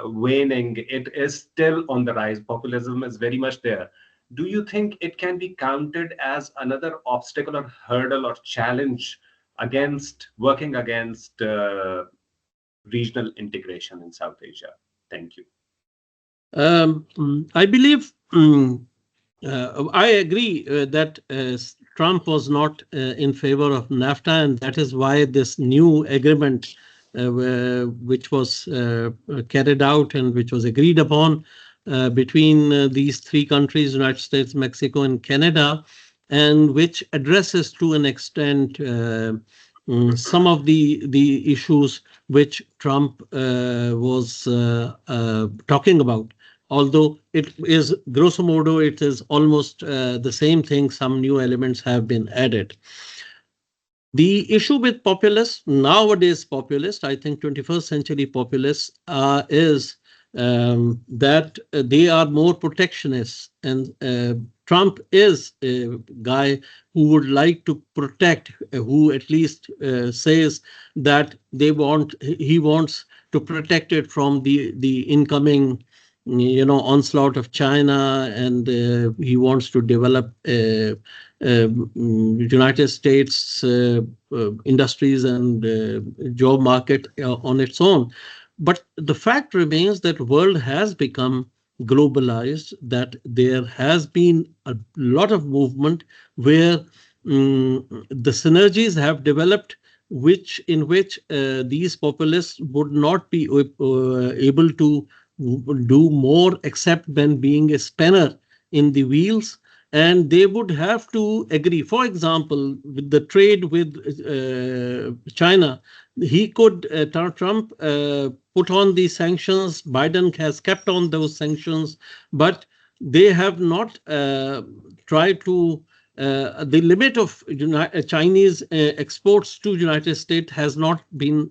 waning, it is still on the rise. Populism is very much there. Do you think it can be counted as another obstacle or hurdle or challenge against working against regional integration in South Asia? Thank you. I believe I agree that Trump was not in favor of NAFTA, and that is why this new agreement, which was carried out and which was agreed upon between these three countries, United States, Mexico, and Canada, and which addresses to an extent some of the issues which Trump was talking about. Although it is grosso modo, it is almost the same thing. Some new elements have been added. The issue with populists, nowadays populists, I think 21st century populists, is that they are more protectionists. And Trump is a guy who would like to protect, who at least says that he wants to protect it from the incoming onslaught of China, and he wants to develop United States industries and job market on its own. But the fact remains that world has become globalized, that there has been a lot of movement where the synergies have developed, in which these populists would not be able to do more except when being a spanner in the wheels, and they would have to agree. For example, with the trade with China, he could Trump put on these sanctions. Biden has kept on those sanctions, but they have not tried to. The limit of Chinese exports to United States has not been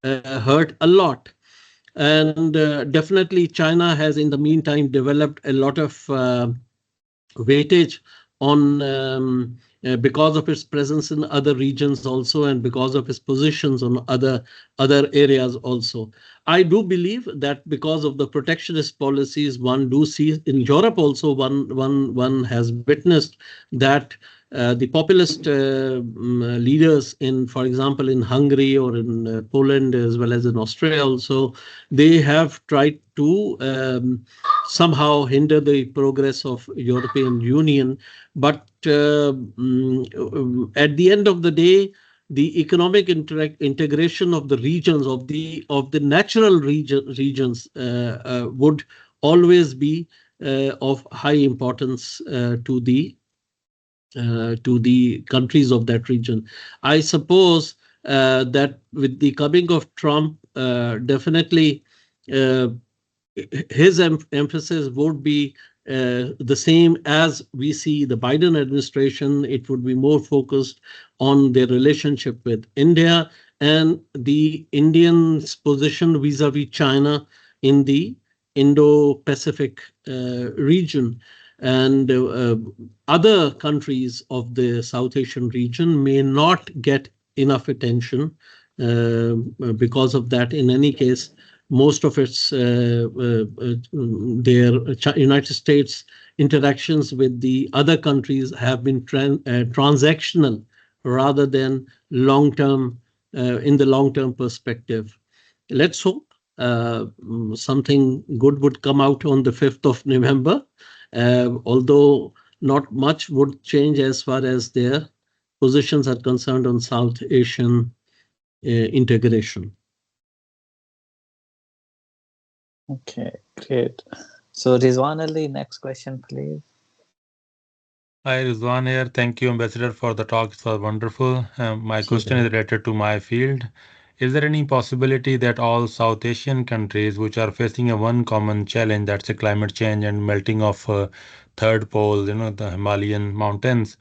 hurt a lot. And definitely China has in the meantime developed a lot of weightage on because of its presence in other regions also, and because of its positions on other areas also. I do believe that because of the protectionist policies, one do see in Europe also, one has witnessed that the populist leaders in, for example, in Hungary or in Poland as well as in Austria also, they have tried to somehow hinder the progress of European Union. But at the end of the day, the economic integration of the regions, of the natural regions would always be of high importance to the countries of that region. I suppose that with the coming of Trump, definitely his emphasis would be the same as we see the Biden administration. It would be more focused on their relationship with India and the Indians' position vis-a-vis China in the Indo-Pacific region. And other countries of the South Asian region may not get enough attention because of that. In any case, most of its their United States interactions with the other countries have been transactional rather than long-term in the long-term perspective. Let's hope something good would come out on the 5th of November. Although not much would change as far as their positions are concerned on South Asian integration. Okay, great. So Rizwan Ali, next question, please. Hi, Rizwan here. Thank you, Ambassador, for the talk. It was wonderful. My question is related to my field. Is there any possibility that all South Asian countries, which are facing a one common challenge, that's a climate change and melting of third pole, the Himalayan mountains,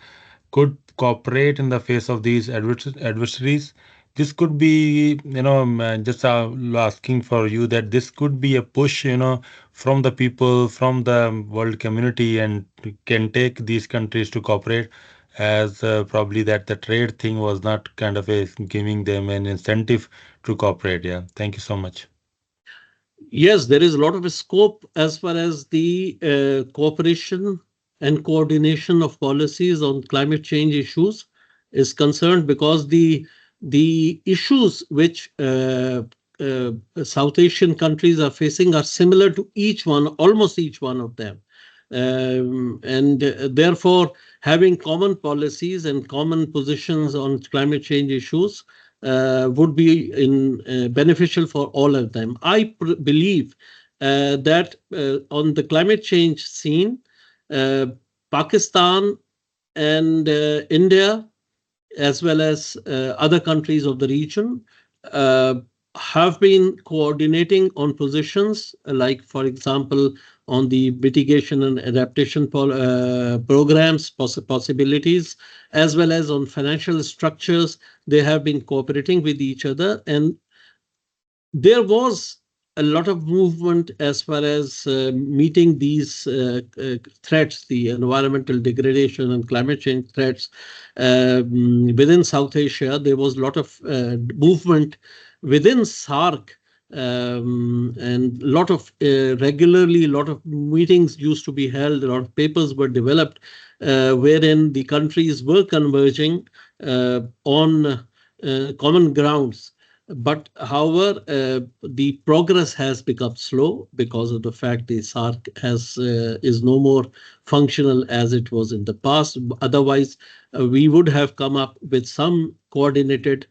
could cooperate in the face of these adversaries? This could be, just asking for you that this could be a push, from the people, from the world community, and can take these countries to cooperate, as probably that the trade thing was not kind of giving them an incentive to cooperate. Yeah, thank you so much. Yes, there is a lot of scope as far as the cooperation and coordination of policies on climate change issues is concerned, because the issues which South Asian countries are facing are similar to almost each one of them. And therefore, having common policies and common positions on climate change issues would be beneficial for all of them. I believe that on the climate change scene, Pakistan and India, as well as other countries of the region, have been coordinating on positions like, for example, on the mitigation and adaptation programs, possibilities, as well as on financial structures. They have been cooperating with each other, and there was a lot of movement as far as meeting these threats, the environmental degradation and climate change threats within South Asia. There was a lot of movement within SAARC, and regularly a lot of meetings used to be held. A lot of papers were developed wherein the countries were converging on common grounds. But however, the progress has become slow because of the fact the SARC is no more functional as it was in the past. Otherwise, we would have come up with some coordinated,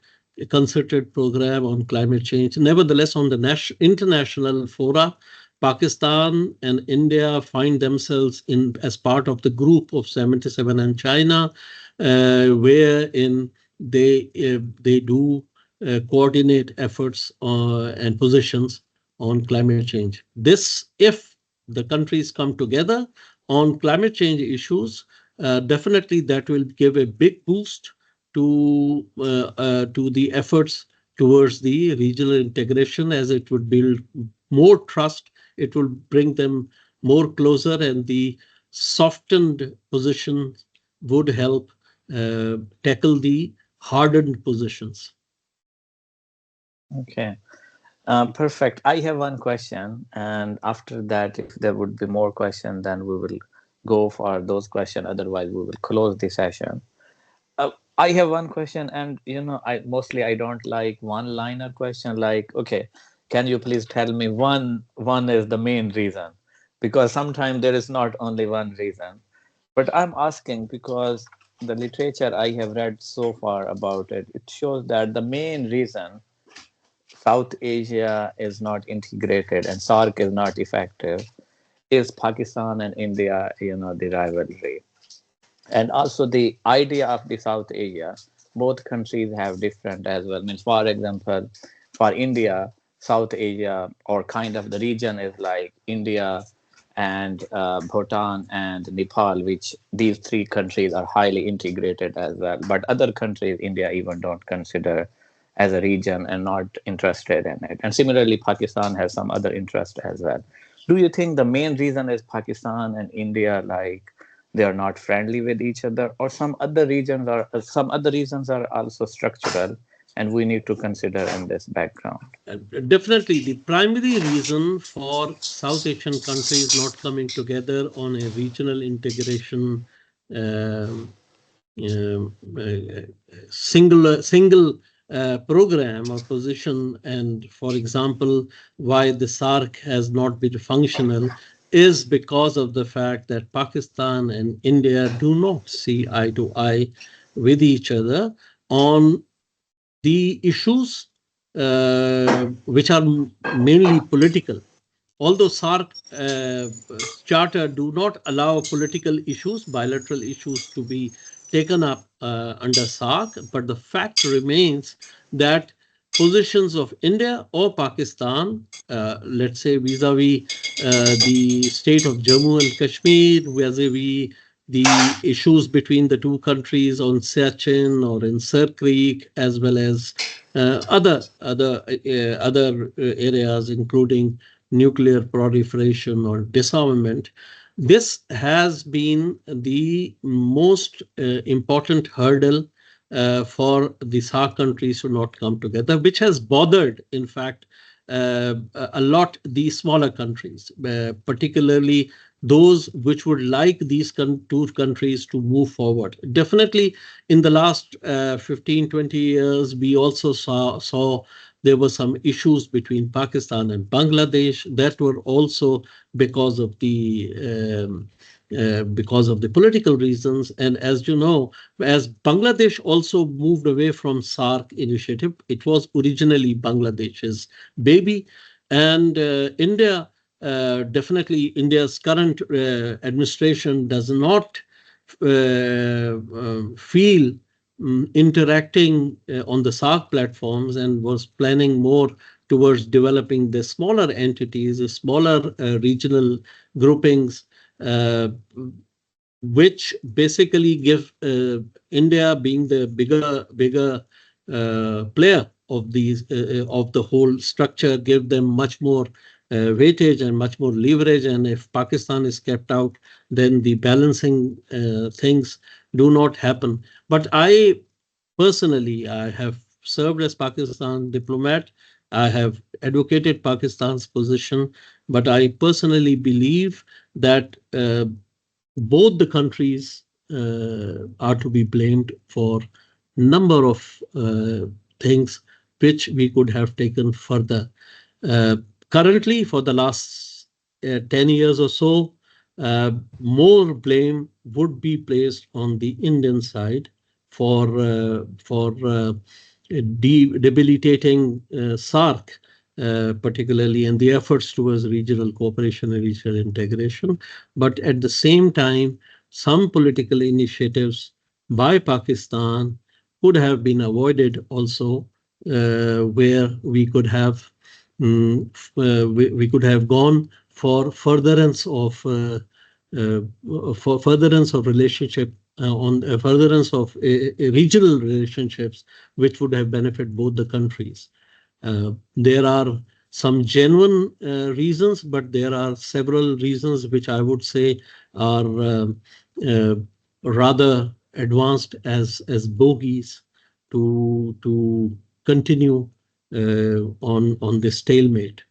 concerted program on climate change. Nevertheless, on the international fora, Pakistan and India find themselves in as part of the group of 77 and China, wherein they do coordinate efforts and positions on climate change. This, if the countries come together on climate change issues, definitely that will give a big boost to the efforts towards the regional integration, as it would build more trust. It will bring them more closer, and the softened position would help tackle the hardened positions. Okay. Perfect. I have one question, and after that, if there would be more questions, then we will go for those questions. Otherwise, we will close the session. I have one question, and I don't like one-liner question. Like, okay, can you please tell me one is the main reason? Because sometimes there is not only one reason. But I'm asking because the literature I have read so far about it, it shows that the main reason South Asia is not integrated and SARC is not effective is Pakistan and India, the rivalry. And also the idea of the South Asia, both countries have different as well. Means, for example, for India, South Asia or kind of the region is like India and Bhutan and Nepal, which these three countries are highly integrated as well. But other countries, India even don't consider as a region and not interested in it. And similarly, Pakistan has some other interest as well. Do you think the main reason is Pakistan and India, like they are not friendly with each other, or some other reasons are also structural, and we need to consider in this background? Definitely, the primary reason for South Asian countries not coming together on a regional integration um, single program or position, and for example, why the SARC has not been functional, is because of the fact that Pakistan and India do not see eye to eye with each other on the issues which are mainly political. Although SARC charter do not allow political issues, bilateral issues to be taken up under SARC, but the fact remains that positions of India or Pakistan, let's say vis-a-vis the state of Jammu and Kashmir, vis-a-vis the issues between the two countries on Siachen or in Sir Creek, as well as other areas, including nuclear proliferation or disarmament. This has been the most important hurdle for the SAARC countries to not come together, which has bothered, in fact, a lot the smaller countries, particularly those which would like these two countries to move forward. Definitely, in the last 15, 20 years, we also saw there were some issues between Pakistan and Bangladesh that were also because of the political reasons. And as you know, as Bangladesh also moved away from SARC initiative, it was originally Bangladesh's baby, and India. Definitely, India's current administration does not feel interacting on the SARC platforms, and was planning more towards developing the smaller entities, the smaller regional groupings, which basically give India, being the bigger player of the whole structure, give them much more weightage and much more leverage. And if Pakistan is kept out, then the balancing things do not happen. But I have served as Pakistan diplomat. I have advocated Pakistan's position, but I personally believe that both the countries are to be blamed for number of things which we could have taken further. Currently, for the last 10 years or so, more blame would be placed on the Indian side for debilitating SARC, particularly in the efforts towards regional cooperation and regional integration. But at the same time, some political initiatives by Pakistan could have been avoided also, where we could have we could have gone for furtherance of relationship on furtherance of regional relationships, which would have benefited both the countries. There are some genuine reasons, but there are several reasons which I would say are rather advanced as bogeys to continue on this stalemate.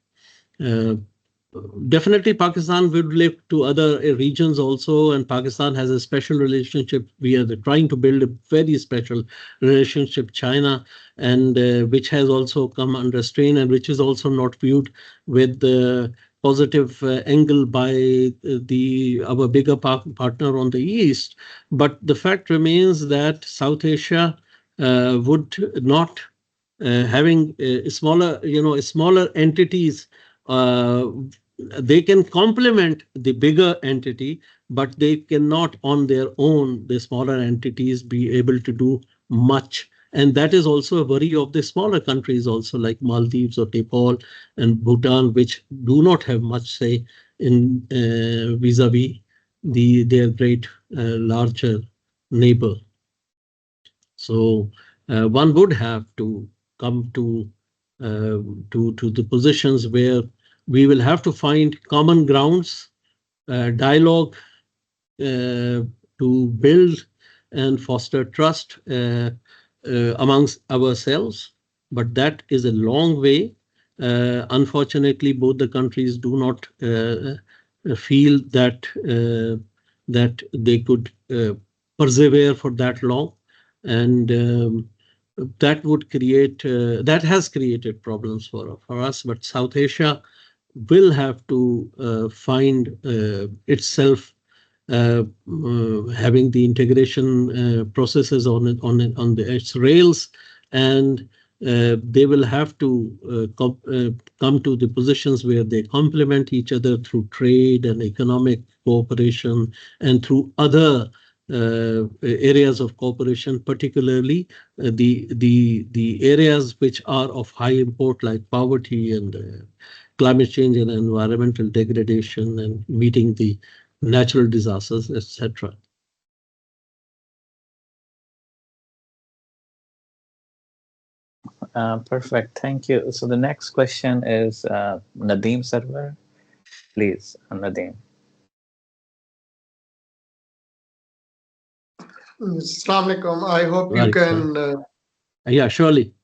Definitely, Pakistan would look to other regions also, and Pakistan has a special relationship. We are trying to build a very special relationship, China, and which has also come under strain and which is also not viewed with the positive angle by our bigger partner on the east. But the fact remains that South Asia would not having smaller entities. They can complement the bigger entity, but they cannot on their own, the smaller entities, be able to do much. And that is also a worry of the smaller countries also, like Maldives or Nepal and Bhutan, which do not have much say in vis-a-vis their great larger neighbor. So one would have to come to the positions where we will have to find common grounds, dialogue to build and foster trust amongst ourselves. But that is a long way. Unfortunately, both the countries do not feel that they could persevere for that long, and that would create that has created problems for us. But South Asia will have to find itself having the integration processes on its rails, and they will have to come to the positions where they complement each other through trade and economic cooperation and through other areas of cooperation, particularly the areas which are of high import, like poverty and climate change and environmental degradation and meeting the natural disasters, etc. Perfect. Thank you. So the next question is Nadeem Sarwar. Please, Nadeem. Assalamu alaikum. I hope you Right, can. Yeah, surely.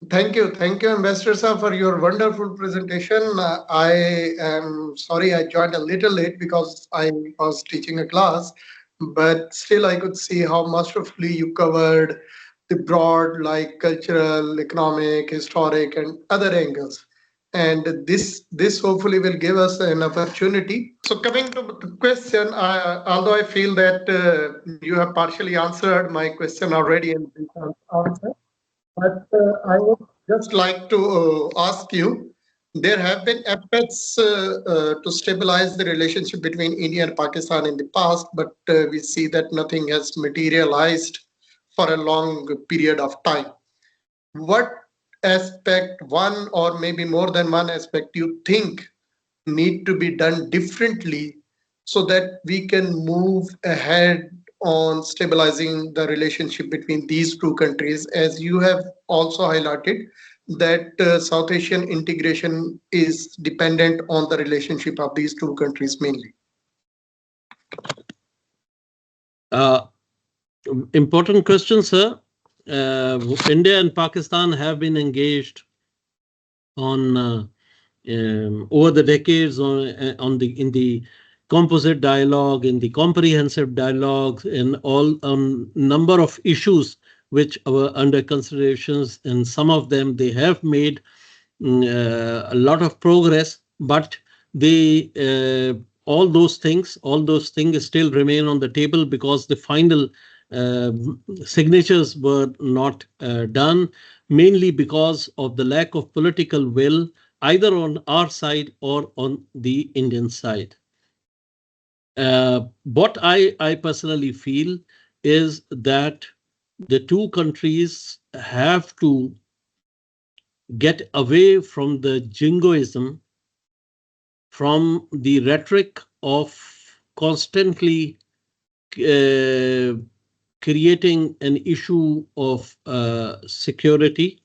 Thank you, Ambassador Sir, for your wonderful presentation. I am sorry I joined a little late because I was teaching a class, but still I could see how masterfully you covered the broad, like cultural, economic, historic, and other angles. And this hopefully will give us an opportunity. So coming to the question, although I feel that you have partially answered my question already in this answer, but I would just like to ask you, there have been efforts to stabilize the relationship between India and Pakistan in the past, but we see that nothing has materialized for a long period of time. What aspect, one or maybe more than one aspect, you think need to be done differently so that we can move ahead on stabilizing the relationship between these two countries, as you have also highlighted that South Asian integration is dependent on the relationship of these two countries mainly? Important question, sir. India and Pakistan have been engaged on over the decades in the composite dialogue, in the comprehensive dialogue, in all number of issues which were under considerations, and some of them they have made a lot of progress, but they all those things still remain on the table because the final uh, signatures were not done, mainly because of the lack of political will either on our side or on the Indian side. What I personally feel is that the two countries have to get away from the jingoism, from the rhetoric of constantly uh, creating an issue of security,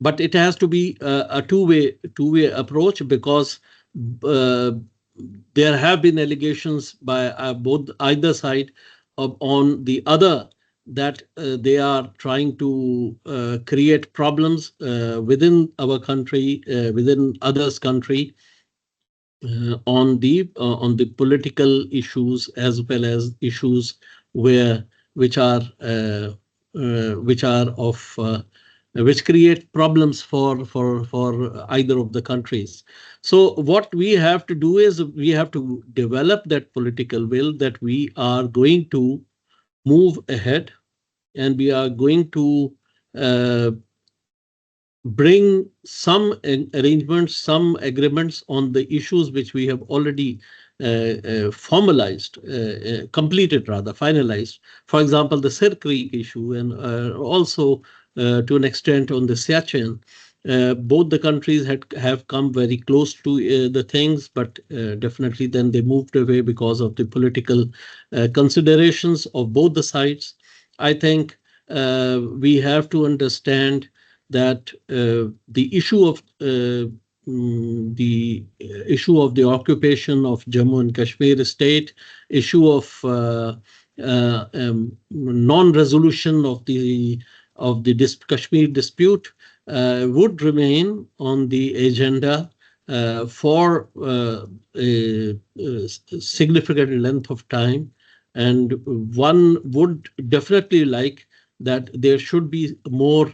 but it has to be a two-way approach, because uh, there have been allegations by both either side on the other that they are trying to create problems within our country, within others' country, on the political issues as well as issues where which are which are of which create problems for either of the countries. So what we have to do is we have to develop that political will that we are going to move ahead, and we are going to uh, bring some arrangements, some agreements on the issues which we have already formalized, completed rather, finalized. For example, the Sir Creek issue, and also to an extent on the Siachen. Both the countries have come very close to the things, but definitely then they moved away because of the political considerations of both the sides. I think we have to understand that the issue of the issue of the occupation of Jammu and Kashmir state, issue of non-resolution of the Kashmir dispute would remain on the agenda for a significant length of time, and one would definitely like that there should be more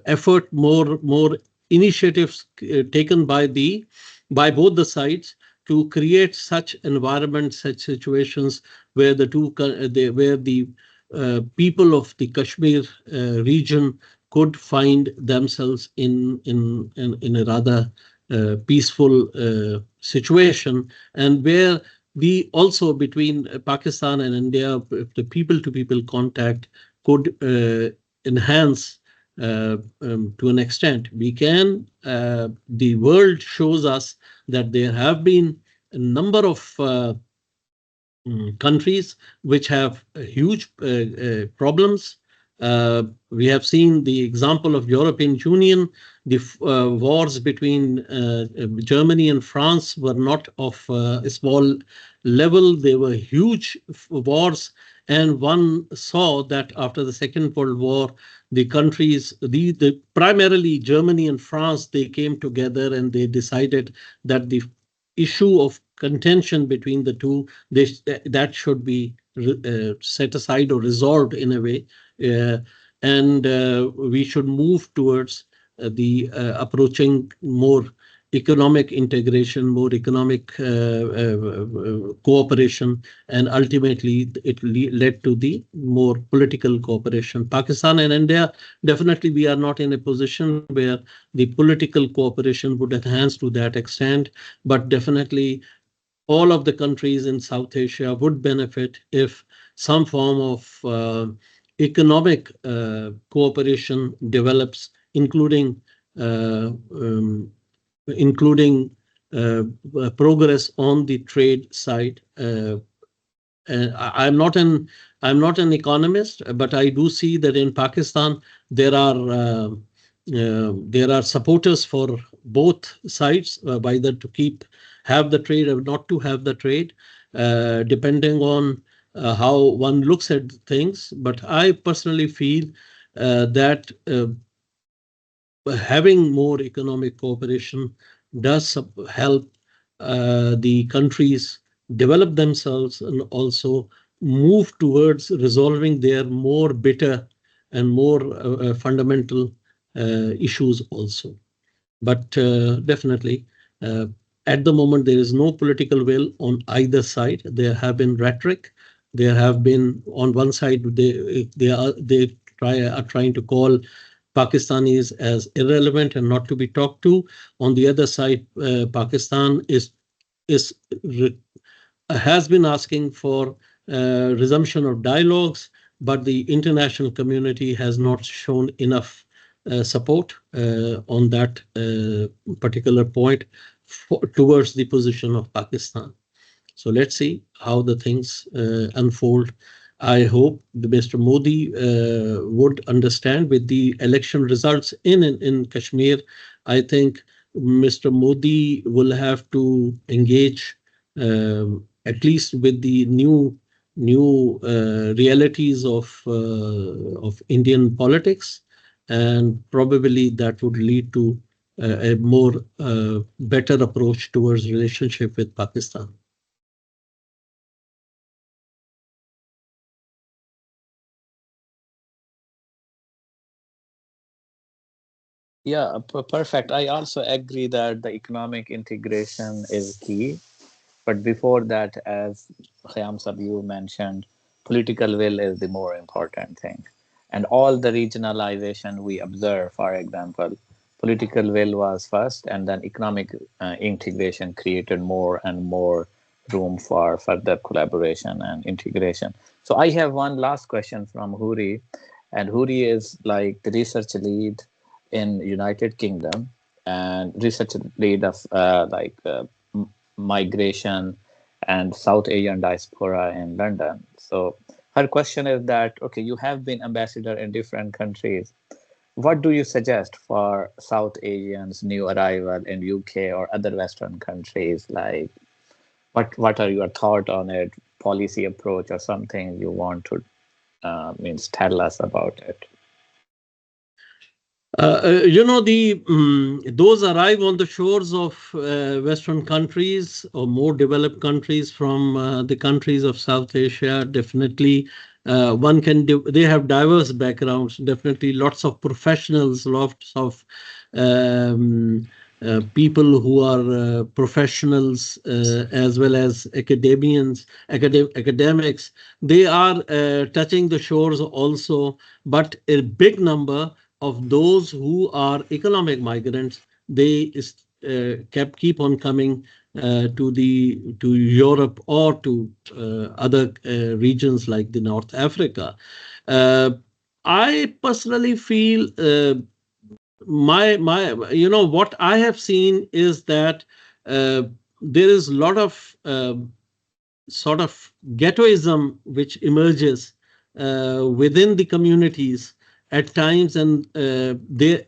effort, more initiatives taken by both the sides to create such environments, such situations where where the people of the Kashmir region could find themselves in a rather peaceful situation, and where we also between Pakistan and India, the people-to-people contact could enhance to an extent. We can, the world shows us that there have been a number of countries which have huge problems. We have seen the example of European Union. The wars between Germany and France were not of a small level. They were huge wars. And one saw that after the Second World War, the countries, primarily Germany and France, they came together and they decided that the issue of contention between the two, that should be set aside or resolved in a way, and we should move towards the approaching more economic integration, more economic cooperation, and ultimately it led to the more political cooperation. Pakistan and India, definitely we are not in a position where the political cooperation would enhance to that extent, but definitely all of the countries in South Asia would benefit if some form of economic cooperation develops, including uh, um, including progress on the trade side. I'm not an economist, but I do see that in Pakistan there are supporters for both sides, either to have the trade or not to have the trade, depending on how one looks at things. But I personally feel that having more economic cooperation does help the countries develop themselves, and also move towards resolving their more bitter and more fundamental issues also. But definitely, at the moment, there is no political will on either side. There have been rhetoric. There have been, on one side, are trying to call Pakistanis as irrelevant and not to be talked to. On the other side, Pakistan is has been asking for resumption of dialogues, but the international community has not shown enough support on that particular point towards the position of Pakistan. So let's see how the things unfold. I hope Mr. Modi would understand with the election results in Kashmir. I think Mr. Modi will have to engage at least with the new realities of Indian politics, and probably that would lead to a more better approach towards relationship with Pakistan. Yeah, perfect. I also agree that the economic integration is key. But before that, as Khayyam Sab you mentioned, political will is the more important thing. And all the regionalization we observe, for example, political will was first, and then economic integration created more and more room for further collaboration and integration. So I have one last question from Huri, and Huri is like the research lead in United Kingdom and research lead of migration and South Asian diaspora in London. So her question is that, okay, you have been ambassador in different countries. What do you suggest for South Asians new arrival in UK or other Western countries? Like, what are your thought on it, policy approach or something you want to means tell us about it? Those arrive on the shores of Western countries or more developed countries from the countries of South Asia. Definitely, they have diverse backgrounds. Definitely, lots of professionals, lots of people who are professionals as well as academics. They are touching the shores also, but a big number of those who are economic migrants, they keep on coming to Europe or to other regions like the North Africa. I personally feel what I have seen is that there is a lot of sort of ghettoism which emerges within the communities at times, and their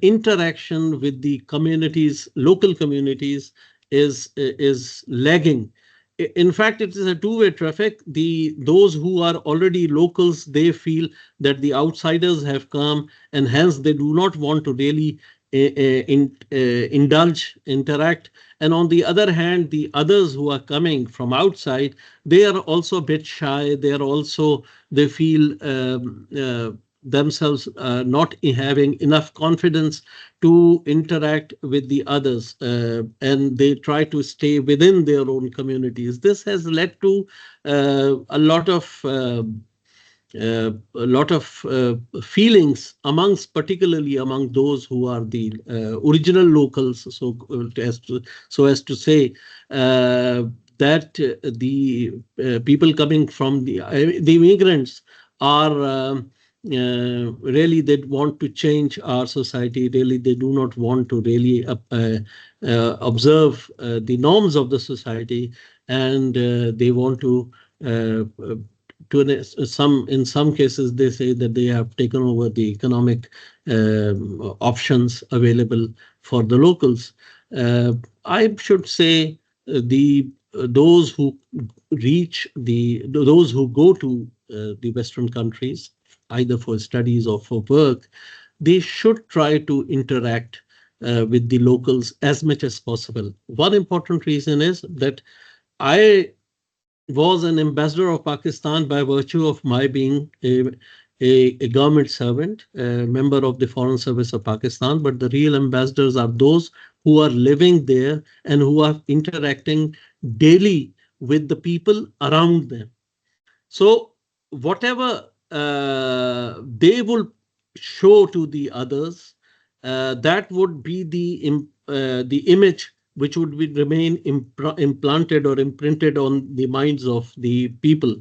interaction with the communities, local communities, is lagging. In fact, it is a two-way traffic. Those who are already locals, they feel that the outsiders have come, and hence they do not want to really interact. And on the other hand, the others who are coming from outside, they are also a bit shy. They feel themselves not having enough confidence to interact with the others, and they try to stay within their own communities. This has led to a lot of feelings particularly among those who are the original locals, so as to say, that the people coming from the immigrants are really, they want to change our society. Really, they do not want to really observe the norms of the society, and they want to in some cases, they say that they have taken over the economic options available for the locals. I should say those who go to the Western countries, either for studies or for work, they should try to interact with the locals as much as possible. One important reason is that I was an ambassador of Pakistan by virtue of my being a government servant, a member of the Foreign Service of Pakistan. But the real ambassadors are those who are living there and who are interacting daily with the people around them. So whatever they will show to the others, that would be the image which would be, remain implanted or imprinted on the minds of the people.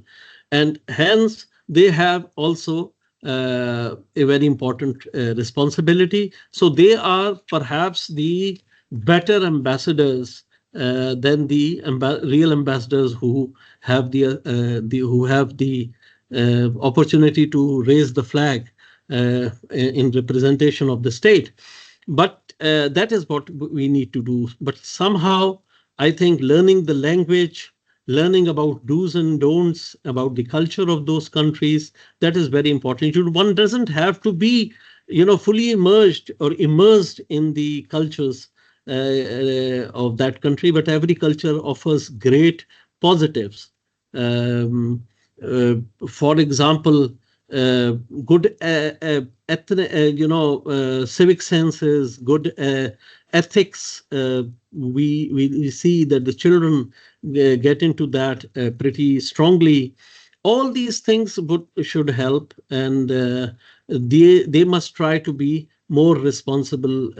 And hence, they have also a very important responsibility. So they are perhaps the better ambassadors than the real ambassadors who have the opportunity to raise the flag in representation of the state. But that is what we need to do. But somehow, I think learning the language, learning about do's and don'ts, about the culture of those countries, that is very important. One doesn't have to be, fully immersed or immersed in the cultures of that country, but every culture offers great positives. Um, uh, for example, uh, good civic senses, good ethics. We see that the children get into that pretty strongly. All these things should help, and they must try to be more responsible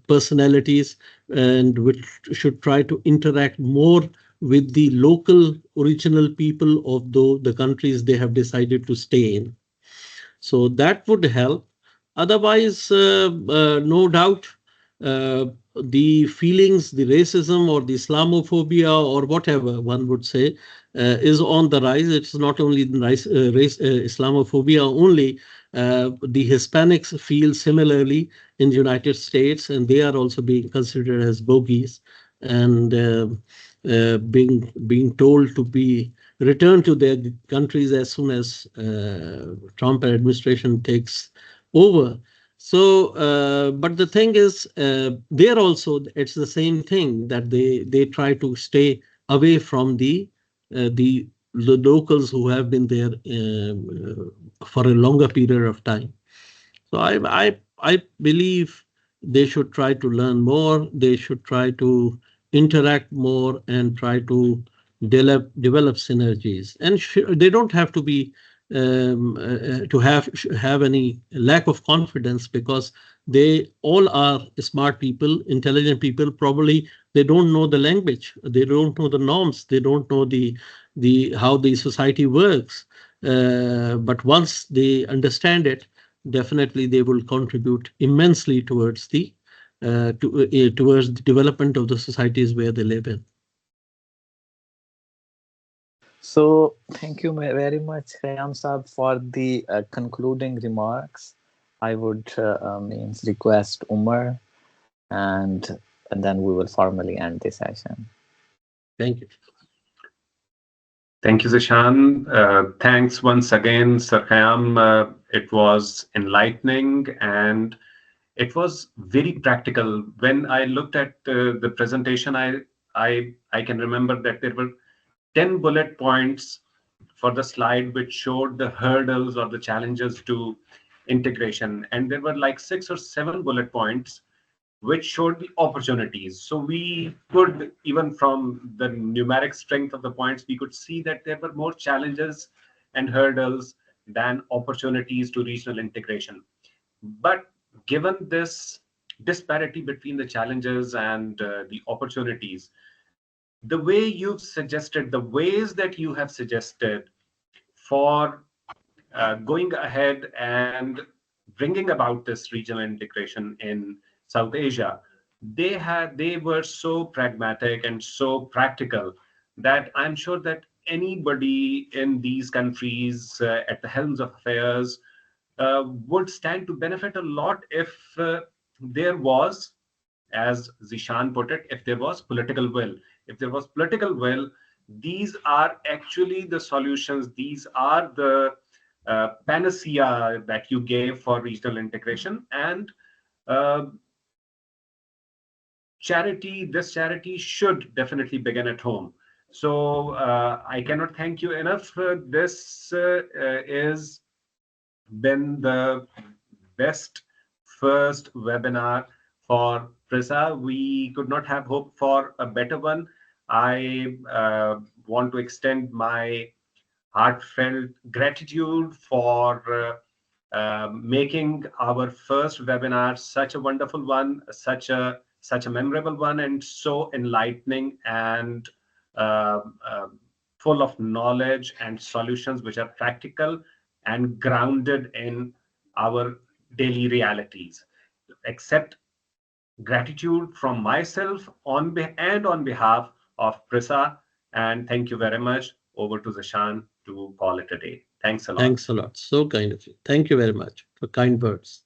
personalities, and which should try to interact more with the local original people of the countries they have decided to stay in. So that would help. Otherwise, no doubt, uh, the feelings, the racism or the Islamophobia or whatever one would say is on the rise. It's not only the Islamophobia only. The Hispanics feel similarly in the United States, and they are also being considered as bogies and being told to be return to their countries as soon as Trump administration takes over. So, but the thing is, there also it's the same thing that they try to stay away from the locals who have been there for a longer period of time. So I believe they should try to learn more. They should try to interact more and try to develop synergies. And they don't have to be to have any lack of confidence, because they all are smart people, intelligent people. Probably they don't know the language, they don't know the norms, they don't know the how the society works. But once they understand it, definitely they will contribute immensely towards towards the development of the societies where they live in. So thank you very much, Khayyam Saab, for the concluding remarks. I would means request Umar, and then we will formally end the session. Thank you. Thank you, Zishan. Thanks once again, Sir Khayyam. It was enlightening and it was very practical. When I looked at the presentation, I can remember that there were 10 bullet points for the slide which showed the hurdles or the challenges to integration, and there were like 6 or 7 bullet points which showed the opportunities. So we could, even from the numeric strength of the points, we could see that there were more challenges and hurdles than opportunities to regional integration. But given this disparity between the challenges and the opportunities, the way you've suggested, the ways that you have suggested for going ahead and bringing about this regional integration in South Asia, they were so pragmatic and so practical that I'm sure that anybody in these countries at the helms of affairs would stand to benefit a lot if there was, as Zishan put it, if there was political will. If there was political will, these are actually the solutions. These are the panacea that you gave for regional integration. And uh, this charity should definitely begin at home. So I cannot thank you enough. This is been the best first webinar for PRISA. We could not have hoped for a better one. I want to extend my heartfelt gratitude for making our first webinar such a wonderful one, such a memorable one, and so enlightening and uh, uh, full of knowledge and solutions which are practical and grounded in our daily realities. Accept gratitude from myself and on behalf of Prisa. And thank you very much. Over to Zishan to call it a day. Thanks a lot. Thanks a lot. So kind of you. Thank you very much for kind words.